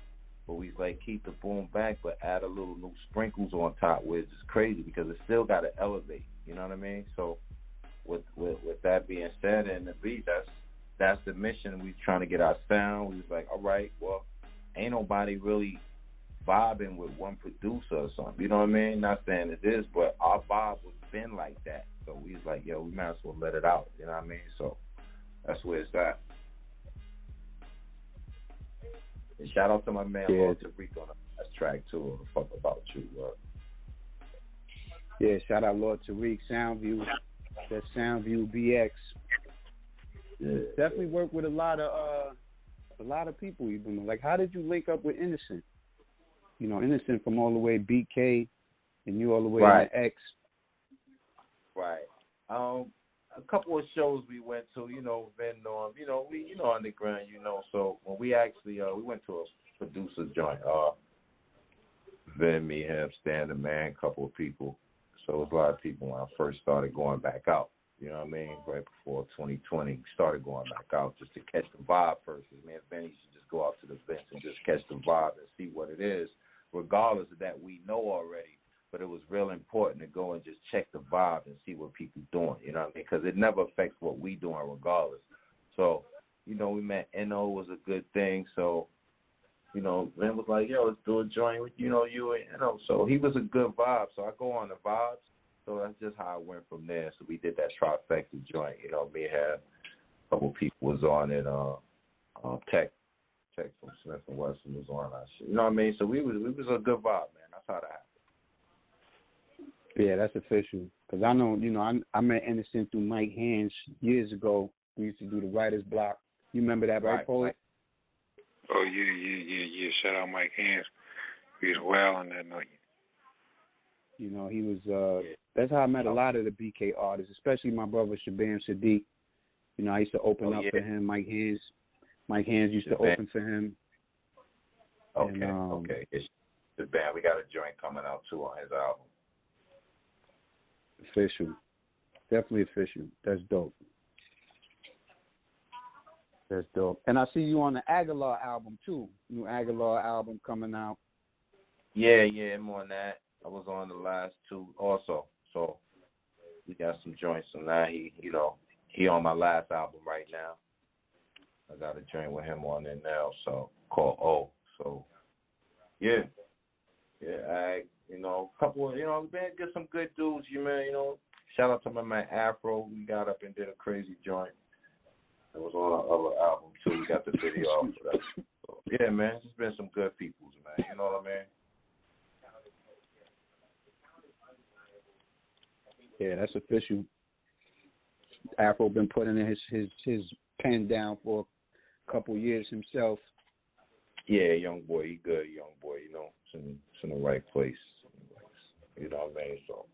A: but we like keep the boom back, but add a little new sprinkles on top, which is crazy because it still got to elevate. You know what I mean? So with that being said, and the beat, that's the mission. We trying to get our sound. We was like, all right, well, ain't nobody really vibing with one producer or something. You know what I mean? Not saying it is, but our vibe was been like that. So we was like, yo, we might as well let it out. You know what I mean? So that's where it's at. And shout out to my man Lord Tariq on that track too. The fuck about you.
E: Yeah, shout out Lord Tariq, Soundview. That's Soundview BX.
A: Yeah.
E: Definitely work with a lot of people. Even like, how did you link up with Innocent? You know, Innocent from all the way BK, and you all the way to X. Right.
A: A couple of shows we went to, you know, Van Norm, you know, underground, you know. So when we actually we went to a producer joint, Van, me, him, Standard Man, a couple of people. So it was a lot of people when I first started going back out. You know what I mean? Right before 2020, we started going back out just to catch the vibe first. Man, Benny should just go out to the events and just catch the vibe and see what it is, regardless of that we know already. But it was real important to go and just check the vibe and see what people doing. You know what I mean? Because it never affects what we doing regardless. So, you know, we met N.O. was a good thing. So, you know, Vin was like, yo, let's do a joint with, you know, you and N.O. So he was a good vibe. So I go on the vibes. So that's just how I went from there. So we did that trifecta joint. You know, me had a couple people was on it. Tech from Smith & Wesson was on that shit. You know what I mean? So we was a good vibe, man. That's how that happened.
E: Yeah, that's official. Because I know, you know, I met Innocent through Mike Hands years ago. We used to do the writer's block. You remember that, right, Poet?
I: Oh, yeah. Shout out Mike Hands. He was well on that night.
E: You know, he was, that's how I met a lot of the BK artists, especially my brother Shabam Sadiq. You know, I used to open up for him. Mike Hands used to open for him.
A: Okay,
E: and,
A: okay. It's the band. We got a joint coming out, too, on his album.
E: Official. Definitely official. That's dope. That's dope. And I see you on the Aguilar album, too. New Aguilar album coming out.
A: Yeah, I'm on that. I was on the last two also. So we got some joints on that. He on my last album right now. I got a joint with him on it now, so called O. So yeah, couple of, man, get some good dudes, shout out to my man Afro. We got up and did a crazy joint. It was on our other album too. We got the video out for that. So, yeah, man, it's been some good peoples, man. You know what I mean?
E: Yeah, that's official. Afro been putting in his pen down for a couple years himself.
A: Yeah, young boy, he good, young boy. It's in the right place. You know what I mean? So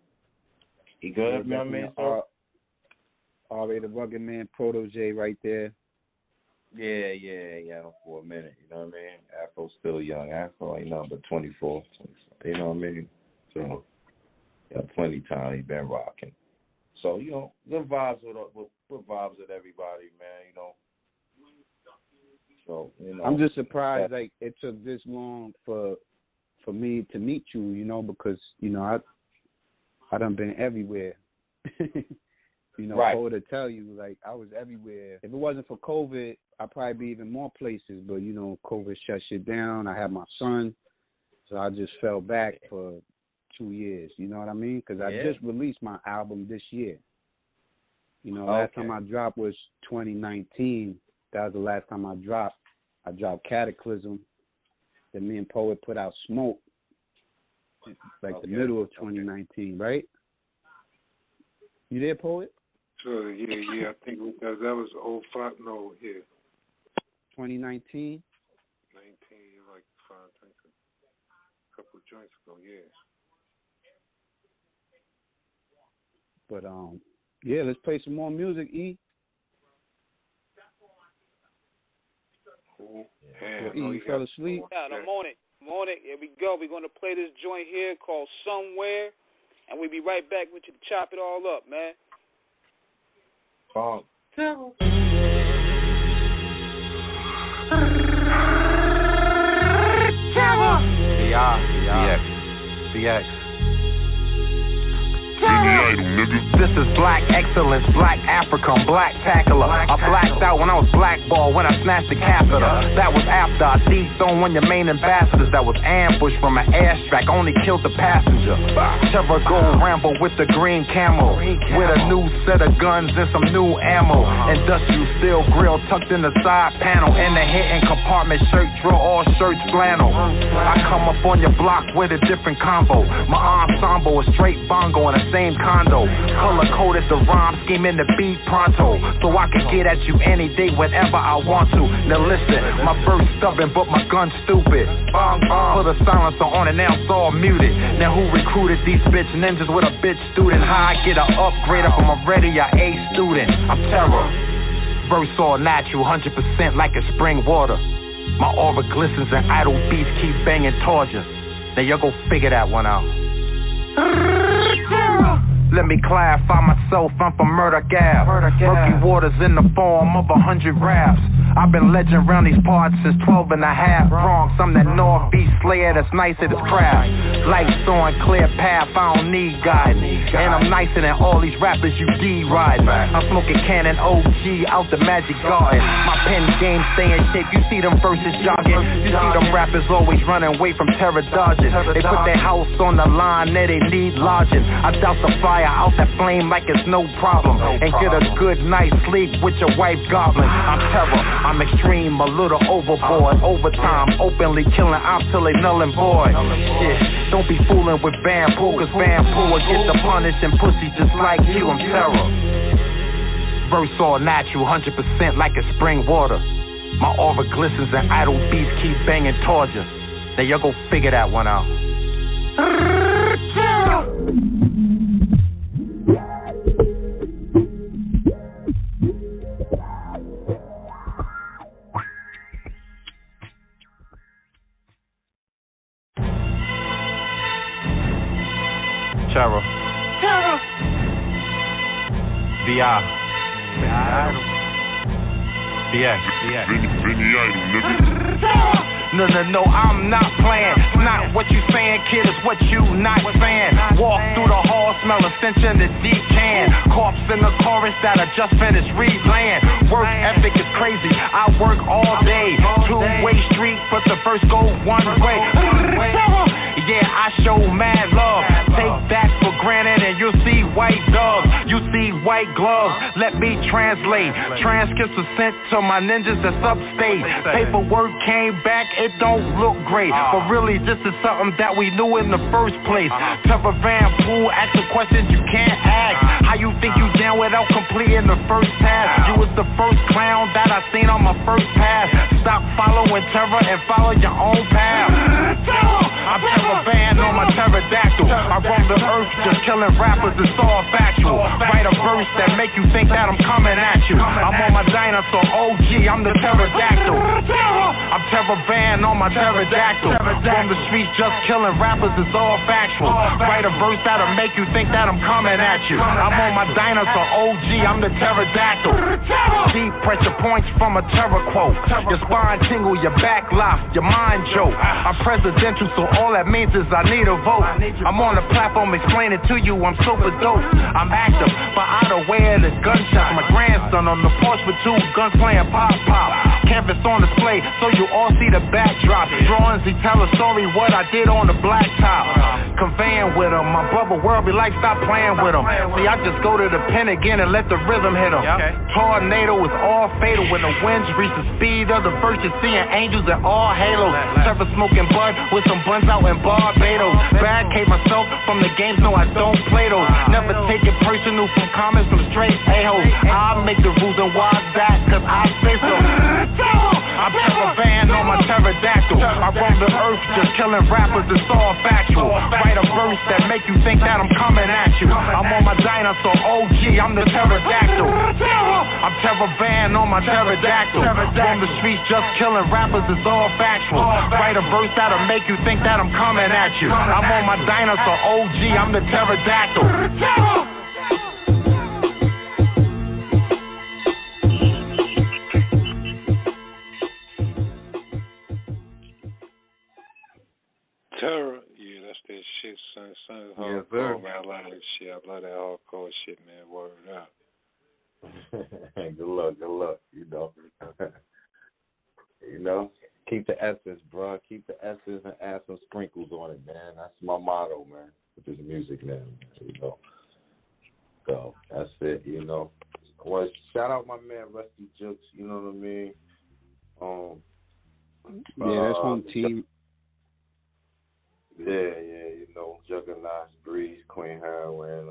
A: he good, you know what I mean? So
E: R.A. the Rugged Man protege right there.
A: Yeah, for a minute. You know what I mean? Afro's still young. Afro ain't nothing but 24. You know what I mean? So got plenty of time. He been rocking. So good vibes with vibes with everybody, man. So
E: I'm just surprised like it took this long for me to meet you, because I done been everywhere.
A: Right.
E: Poet to tell you, like I was everywhere. If it wasn't for COVID, I'd probably be even more places. But COVID shut shit down. I had my son, so I just fell back for 2 years. You know what I mean? Because I just released my album this year. Last time I dropped was 2019. That was the last time I dropped. I dropped Cataclysm. Then me and Poet put out Smoke, the middle of 2019, right? You there, Poet?
I: Sure, yeah. I think that was 05. No, yeah.
E: 2019?
I: 19, like I think a couple of joints ago, yeah.
E: But let's play some more music, E. You fell asleep?
J: Yeah, the morning. Here we go. We're going to play this joint here called Somewhere, and we'll be right back with you to chop it all up, man.
A: Terror.
L: BX. This is Black Excellence, Black African, Black Tackler. I blacked out when I was blackballed when I snatched the catheter. That was after I dethroned one of your main ambassadors that was ambushed from an airstrike, only killed the passenger. Terror go Rambo with the green camo, with a new set of guns and some new ammo. Industrial steel grill tucked in the side panel, in the hidden compartment, shirt drawer, all shirts flannel. I come up on your block with a different combo. My ensemble is straight bongo in the same condo. Color coded the rhyme scheme in the beat pronto, so I can get at you any day whenever I want to. Now listen, my verse stubborn but my gun stupid. Put a silencer on it, now it's all muted. Now who recruited these bitch ninjas with a bitch student? How I get an upgrade up from already a A student? I'm Terror. Verse all natural, 100% like a spring water. My aura glistens and idle beats keep banging towards you. Now y'all go figure that one out. Let me clarify myself, I'm from Murder Gap. Murky waters in the form of 100 raps. I've been legend around these parts since 12 and a half. Bronx, I'm that northeast slayer that's nice at his craft. Lights on, clear path, I don't need guidance. And I'm nicer than all these rappers you D-riding. I'm smoking Cannon OG out the Magic Garden. My pen game stay in shape, you see them verses jogging. You see them rappers always running away from terror dodging. They put their house on the line, there they need lodging. I doubt the fire out that flame like it's no problem. And get a good night's sleep with your wife goblin. I'm Terror, I'm extreme, a little overboard. Overtime, openly killing ops till they null and void. Shit, don't be fooling with Van Poo, cause Van Poo will get the punishing pussy just like you. I'm Terror. Verse all natural, 100% like a spring water. My aura glistens and idle beats keep banging towards you. Now y'all go figure that one out. Terror. VI. BX. No, I'm not playing. It's not what you saying, kid, it's what you not saying. Walk through the hall, smell a stench in the deep can. Corpse in the chorus that I just finished replaying. Work ethic is crazy, I work all day. Two-way street, but the first go one way. Yeah, I show mad love. Take that for granted and you'll see white doves. You see white gloves, let me translate. Transcripts are sent to my ninjas that's upstate. Paperwork came back, it don't look great. But really, this is something that we knew in the first place. Terror Van Poo, ask the questions you can't ask. How you think you down without completing the first task? You was the first clown that I seen on my first pass. Stop following terror and follow your own path. I'm Terror Van on my pterodactyl. I roam the earth just killing rappers, it's all factual. Write a verse that make you think that I'm coming at you. I'm on my dinosaur OG, I'm the pterodactyl. I'm Terror Van on my pterodactyl. Roam the streets just killing rappers, it's all factual. Write a verse that'll make you think that I'm coming at you. I'm on my dinosaur OG, I'm the pterodactyl. Deep pressure points from a terror quote. Your spine tingle, your back lock, your mind joke. I'm presidential, so all that means is I need a vote. I'm on the platform explaining to you I'm super dope. I'm active, but out of way of the gunshots. My grandson on the porch with two guns playing pop. Canvas on display, so you all see the backdrop. Drawings, he tell a story what I did on the blacktop. Conveying with him, my brother world be like stop playing with him. See, I just go to the pen again and let the rhythm hit him. Tornado is all fatal when the winds reach the speed of the first. You're seeing angels and all halos. Trevor smoking bud with some buns out in Barbados. Barricade myself from the games, no I don't play those. Never take it personal from comments from straight a-holes. I make the rules and why that, cause I say so. I'm terror van on my pterodactyl. I roam the earth just killing rappers, it's all factual. Write a verse that make you think that I'm coming at you. I'm on my dinosaur OG, I'm the pterodactyl. I'm terror van on my pterodactyl. Roam the streets just killing rappers, it's all factual. Write a verse that'll make you think that I'm coming at you. I'm on my dinosaur OG, I'm the pterodactyl.
I: Terror, yeah, that's that shit, son. Son, hardcore, man. I love that shit. I love that hardcore shit, man. Word up.
A: Good luck. You know, keep the essence, bro. Keep the essence and add some sprinkles on it, man. That's my motto, man. With this music now, you know. So that's it, you know. Well, shout out my man Rusty Jukes. You know what I mean?
E: Yeah, that's home team.
A: Yeah, you know, Juggernauts, Breeze, Queen Heroin,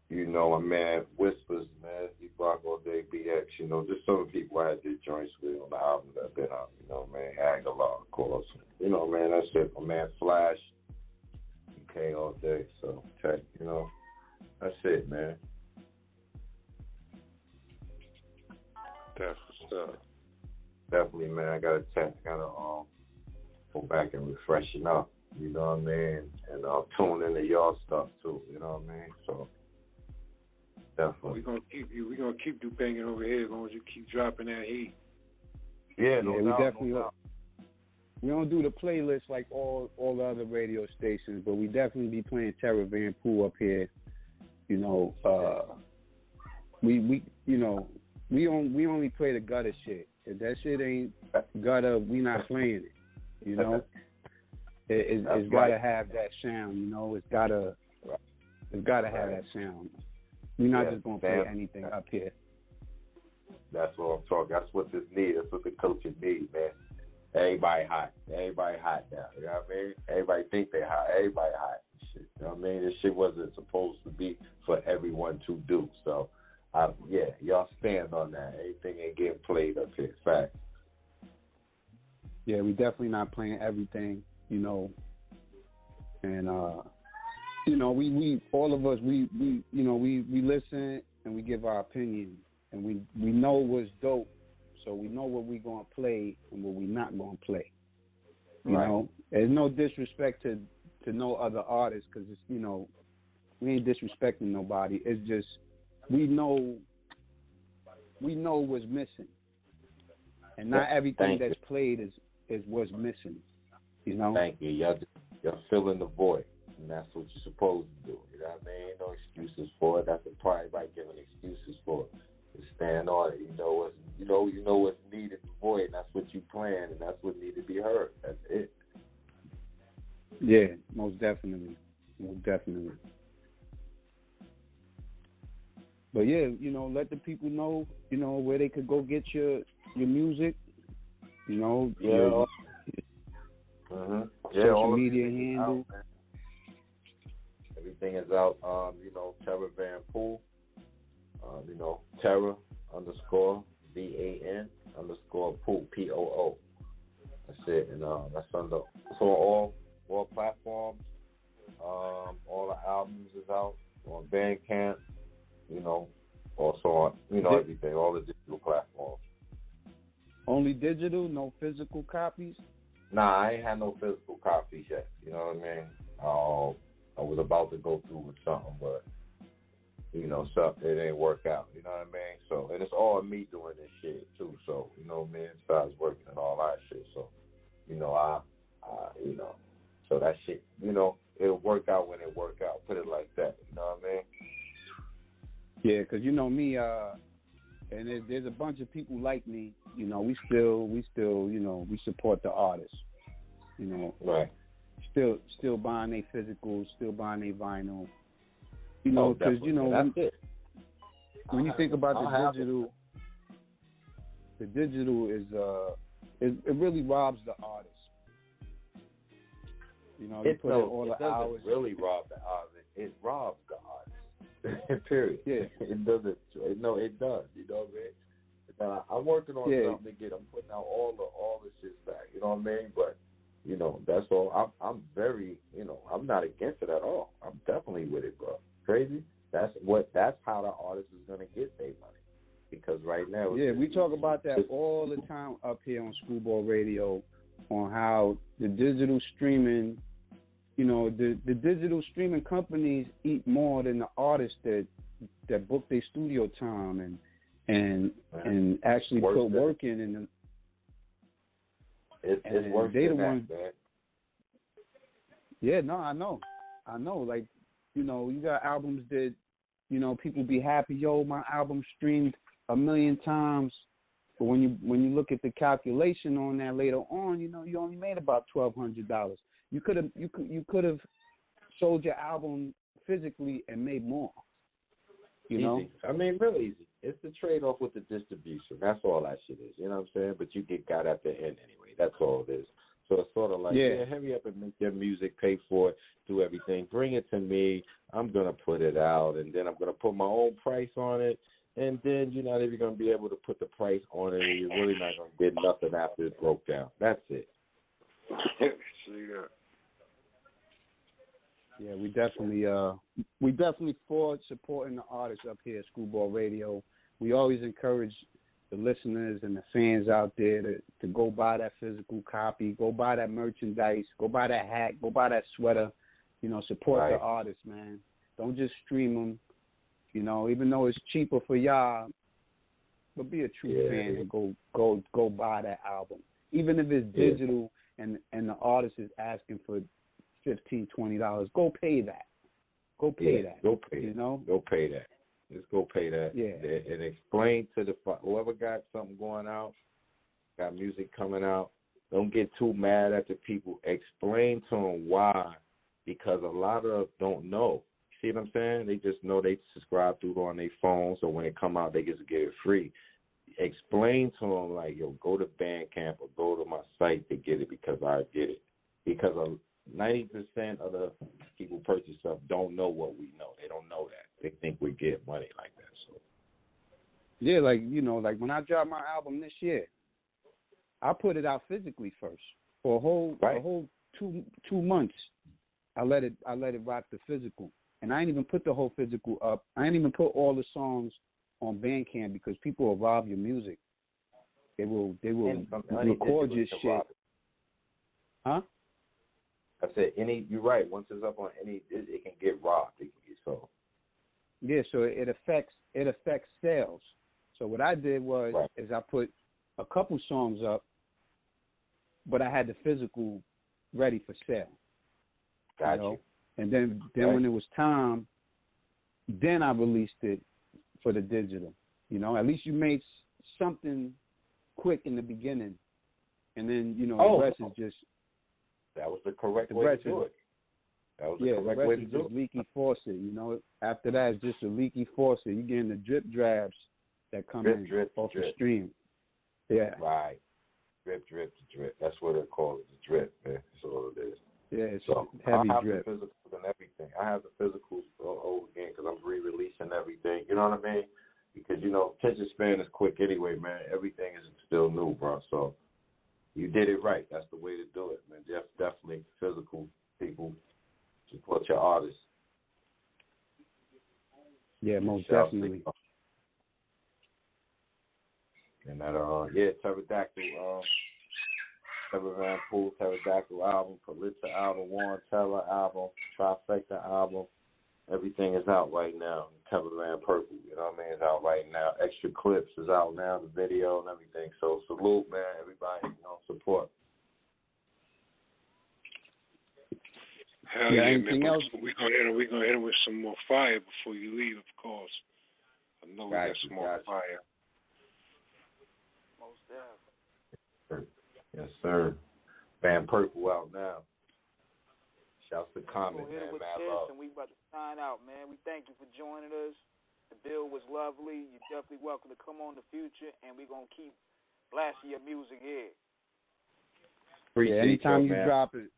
A: you know, my man Whispers, man, he rock all day, BX, you know, just some of the people I did joints with on the album that I've been on, you know, man, Aguilar, of course, you know, man, that's it, my man Flash, okay, all day, so, check, you know, that's it, man.
I: That's what's up.
A: Definitely, man, I gotta go back and refreshen up. You know what I mean? And tune into y'all stuff too. You know what I mean? So definitely.
I: We're gonna keep you banging over here as long as you keep dropping that heat.
A: Yeah,
E: we definitely. We don't do the playlist like all the other radio stations, but we definitely be playing Terror Van Poo up here. You know, we only play the gutter shit. If that shit ain't gutter, we not playing it. You know, it's gotta have that sound. You know, it's gotta have that sound. We're not just gonna play anything up here.
A: That's what I'm talking. That's what this needs. That's what the culture needs, man. Everybody hot now. You know what I mean? Everybody think they hot. Everybody hot. Shit. You know what I mean? This shit wasn't supposed to be for everyone to do. So, y'all stand on that. Anything ain't getting played up here. Fact.
E: Yeah, we definitely not playing everything, you know. And you know, we all of us we listen and we give our opinion, and we know what's dope, so we know what we gonna play and what we not gonna play. You know, there's no disrespect to no other artists, because it's, you know, we ain't disrespecting nobody. It's just we know what's missing, and not everything that's played is what's missing, you know.
A: Thank you. Y'all filling the void, and that's what you're supposed to do. You know what I mean? Ain't no excuses for it. That's the part everybody giving excuses for it. To stand on it. You know what's needed to void, and that's what you plan, and that's what needs to be heard. That's it.
E: Yeah, most definitely. But yeah, you know, let the people know, you know, where they could go get your music. You know, social media handle.
A: Everything is out. You know, Terror Van Poo. You know, Terror _VAN _Poo POO. That's it, and that's on all platforms. All the albums is out on Bandcamp. You know, also on everything, all the digital platforms.
E: Only digital, no physical copies?
A: Nah, I ain't had no physical copies yet. You know what I mean? I was about to go through with something, but you know, something it didn't work out. You know what I mean? So, and it's all me doing this shit too. So, you know, me and Styles working and all that shit. So, you know, you know, so that shit, you know, it'll work out when it work out. Put it like that. You know what I mean?
E: Yeah, because you know me, and there's a bunch of people like me. You know, we still, you know, we support the artists. You know,
A: right?
E: Still buying their physicals, still buying their vinyl. You know, because you know, when you think about the digital is it really robs the artist. You know, you put in all the hours.
A: It doesn't really rob the artist. It robs the artist. Period.
E: Yeah.
A: It doesn't. No, it does. You know what I mean? I'm working on something to get. I'm putting out all the shit back. You know what I mean? But that's all. I'm very, I'm not against it at all. I'm definitely with it, bro. Crazy. That's how the artist is gonna get their money. Because right now,
E: we talk about that all the time up here on Screwball Radio, on how the digital streaming, the digital streaming companies eat more than the artists that book their studio time and actually put work in. And
A: it's worse than that, man.
E: Yeah, no, I know. Like, you got albums that, people be happy. Yo, my album streamed 1 million times, but when you look at the calculation on that later on, you only made about $1,200. You could have sold your album physically and made more.
A: Easy. I mean, real easy. It's the trade-off with the distribution. That's all that shit is. You know what I'm saying? But you get got at the end anyway. That's all it is. So it's sort of like, hurry up and make your music, pay for it, do everything. Bring it to me. I'm going to put it out, and then I'm going to put my own price on it. And then you're not even going to be able to put the price on it, and you're really not going to get nothing after it broke down. That's it.
E: Yeah, we definitely for supporting the artists up here at Screwball Radio. We always encourage the listeners and the fans out there to go buy that physical copy, go buy that merchandise, go buy that hat, go buy that sweater. Support the artists, man. Don't just stream them. Even though it's cheaper for y'all, but be a true fan and go buy that album. Even if it's digital and the artist is asking for $15, $20, go pay that. Go pay that.
A: Go pay. Go pay that. Just go pay that.
E: Yeah.
A: And explain to whoever got something going out, got music coming out. Don't get too mad at the people. Explain to them why, because a lot of them don't know. See what I'm saying? They just know they subscribe through it on their phone, so when it come out, they just get it free. Explain to them, like, yo, go to Bandcamp or go to my site to get it because I get it. Because 90% of the people purchase stuff don't know what we know. They don't know that. They think we get money like that. So
E: yeah, like like when I dropped my album this year, I put it out physically first for a whole 2 months. I let it rock the physical. And I ain't even put the whole physical up. I ain't even put all the songs on Bandcamp because people will rob your music. They will record your shit. Huh?
A: I said you're right. Once it's up on it can get robbed. It can get sold.
E: Yeah, so it affects sales. So what I did was is I put a couple songs up, but I had the physical ready for sale.
A: Got you.
E: And then when it was time, then I released it for the digital. At least you made something quick in the beginning, and then the rest is just.
A: That was the correct way to do it. That was the correct way to do it.
E: Leaky faucet. After that, it's just a leaky faucet. You're getting the drip drabs that come in off the stream. Yeah.
A: Right. Drip. That's what they call it, the drip, man. That's all it is.
E: Yeah, it's heavy drip.
A: I have the physicals and everything. I have the physicals over again because I'm re-releasing everything. You know what I mean? Because, attention span is quick anyway, man. Everything is still new, bro. So you did it right. That's the way to do it, man. Definitely physical people support your artists.
E: Yeah, most definitely.
A: And that, Pterodactyl, Terror Van Poo, Pterodactyl album, Politza album, Warren Terror album, Trifecta album. Everything is out right now. Terror Van Purple, you know what I mean? It's out right now. Extra Clips is out now, the video and everything. So salute, man. Everybody, support.
I: Hell yeah, man. We're gonna hit him with some more fire before you leave, of course. I know we got some more fire.
J: Most definitely.
A: Yes, sir. Van Purple out now. Shouts to Comet, man. Mad love.
J: And we about to sign out, man. We thank you for joining us. The bill was lovely. You're definitely welcome to come on the future, and we're going to keep blasting your music here.
E: Anytime you drop it,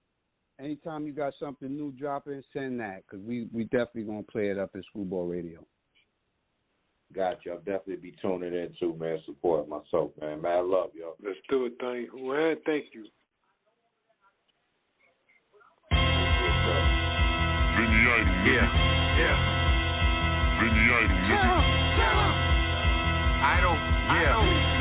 E: anytime you got something new dropping, send that, because we definitely going to play it up at Screwball Radio.
A: Got you. I'll definitely be tuning in too, man. Support myself, man. Mad love, yo.
I: Let's do it, thing. Well, thank you.
N: Yeah. Idol, yeah.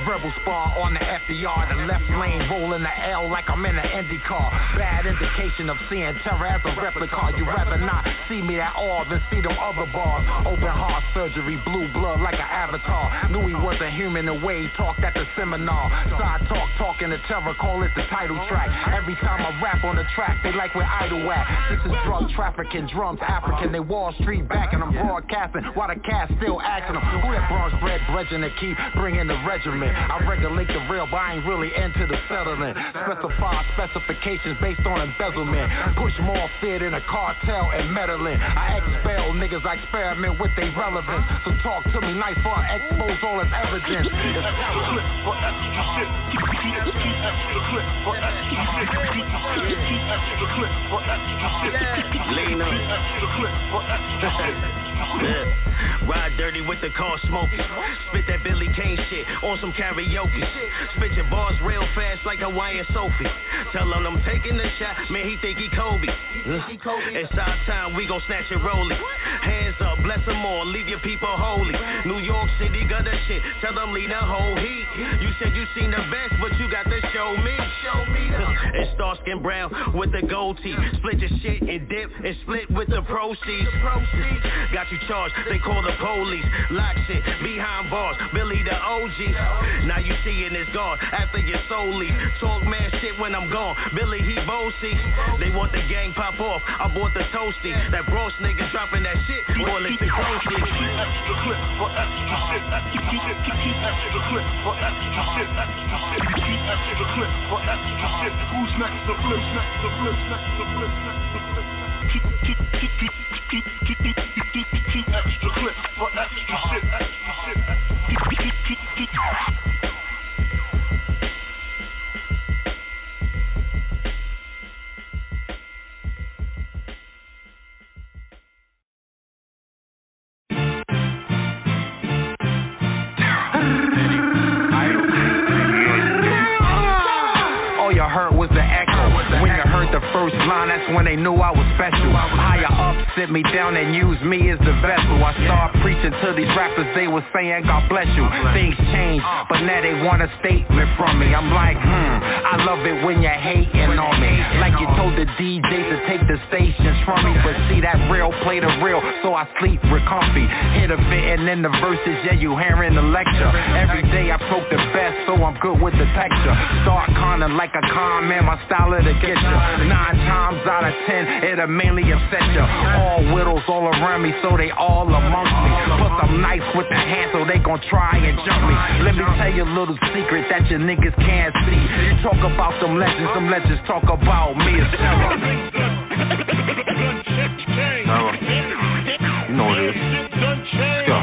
N: Rebel spar on the FDR, the left lane rolling the L like I'm in an Indy car. Bad indication of seeing terror as a replica. You rather not see me at all than see them other bars. Open heart surgery, blue blood like an avatar. Knew he wasn't human the way he talked at the seminar. Side talk, talking to terror, call it the title track. Every time I rap on the track, they like where idle at. This is drug trafficking, drums African. They Wall Street back and I'm broadcasting while the cat still asking them who that bronze bread brethren to keep bringing the regiment. I regulate the real, but I ain't really into the settling. Specify specifications based on embezzlement. Push more fear than a cartel and meddling. I expel niggas, I experiment with their relevance. So talk to me nice for I expose all its evidence. It's clip for extra shit. Keep extra clip for extra shit. Keep extra clip for extra shit. Lean up. Extra clip for extra shit.
O: Ride dirty with the car smoking. Spit that Billy Kane shit on some karaoke. Spit your bars real fast like Hawaiian Sophie. Tell him I'm taking the shot, man, he think he Kobe. It's our time, we gon' snatch it rolling. Hands up, bless them all, leave your people holy. New York City got the shit, tell them lead the whole heat. You said you seen the best, but you got to show me. It's dark skin brown with the gold teeth. Split your shit and dip and split with the proceeds. Got you charged, they call the police. Lock shit, behind bars, Billy the OG. Now you seeing this gone after your soul leave. Talk mad shit when I'm gone, Billy he bossy. They want the gang pop off, I bought the toasty. That Bronx nigga dropping that shit, boy, let's be close.
N: Keep extra clip for extra shit. Keep extra clip for extra shit. Keep extra clip for extra shit. Who's next to flip? Next to flip? Next to flip? Next to flip? Keep extra clip for extra shit. Extra shit. Keep. All you heard was the echo. When you heard the first line, that's when they knew I was special. Higher up, sit me down and use me as the vessel. I start preaching to these rappers, they was saying God bless you. Things change, but now they want a statement from me. I'm like, I love it when you're hating on me. Like you told the DJs to take the stations from me. But see that real play the real, so I sleep real comfy. Hit a fitting in the verses, yeah, you hearing the lecture. Every day I poke the best, so I'm good with the texture. Start conning like a con, man, my style of the get you. 9 times out of 10, it'll mainly upset you. All widows all around me, so they all amongst me. Plus I'm nice with the hand, so they gon' try and jump me. Let me tell you a little secret that your niggas can't see. You talk about them legends talk about me. It's terror. You know what it is. Let's go.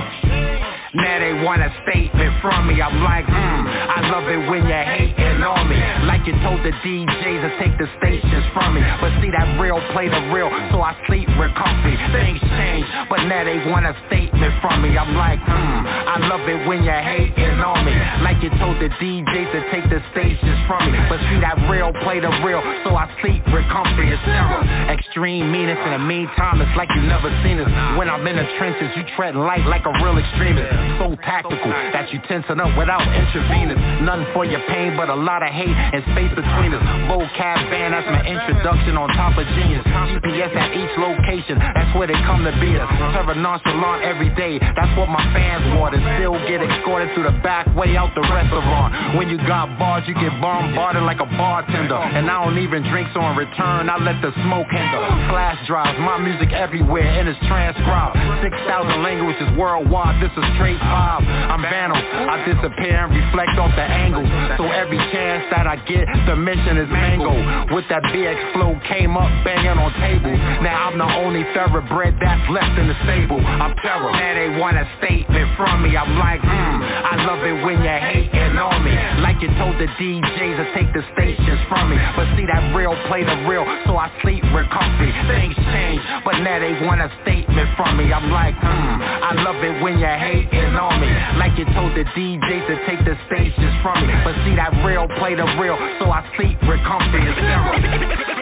N: Now they want a statement from me. I'm like, I love it when you're hating on me. Like you told the DJs to take the stations from me. But see that real play the real, so I sleep real comfy. Things change, but now they want a statement from me. I'm like, I love it when you're hating on me. Like you told the DJs to take the stations from me. But see that real play the real, so I sleep real comfy. It's terror, extreme meanness. In the meantime, it's like you never seen us. When I'm in the trenches, you tread light like a real extremist. So tactical that you tensing up without intravenous. Nothing for your pain, but a lot of hate and space between us. Vocab band, that's my introduction on top of genius. GPS at each location, that's where they come to be us. Terror nonchalant every day, that's what my fans want. And still get escorted through the back way out the restaurant. When you got bars, you get bombarded like a bartender. And I don't even drink, so in return, I let the smoke hinder. Flash drives, my music everywhere, and it's transcribed. 6,000 languages worldwide, this is straight vibe. I'm Vandal, I disappear and reflect off the angles. So every chance that I get, the mission is mangled. With that BX flow, came up banging on tables. Now I'm the only thoroughbred that's left in the stable. I'm terror. Now they want a statement from me. I'm like, I love it when you're hating on me. Like you told the DJs to take the stations from me. But see that real play the real, so I sleep real comfy. Things change, but now they want a statement from me. I'm like, I love it when you're hating on me. Like you told the DJs to take the stations from me. But see that real play the real, so I sleep real comfy.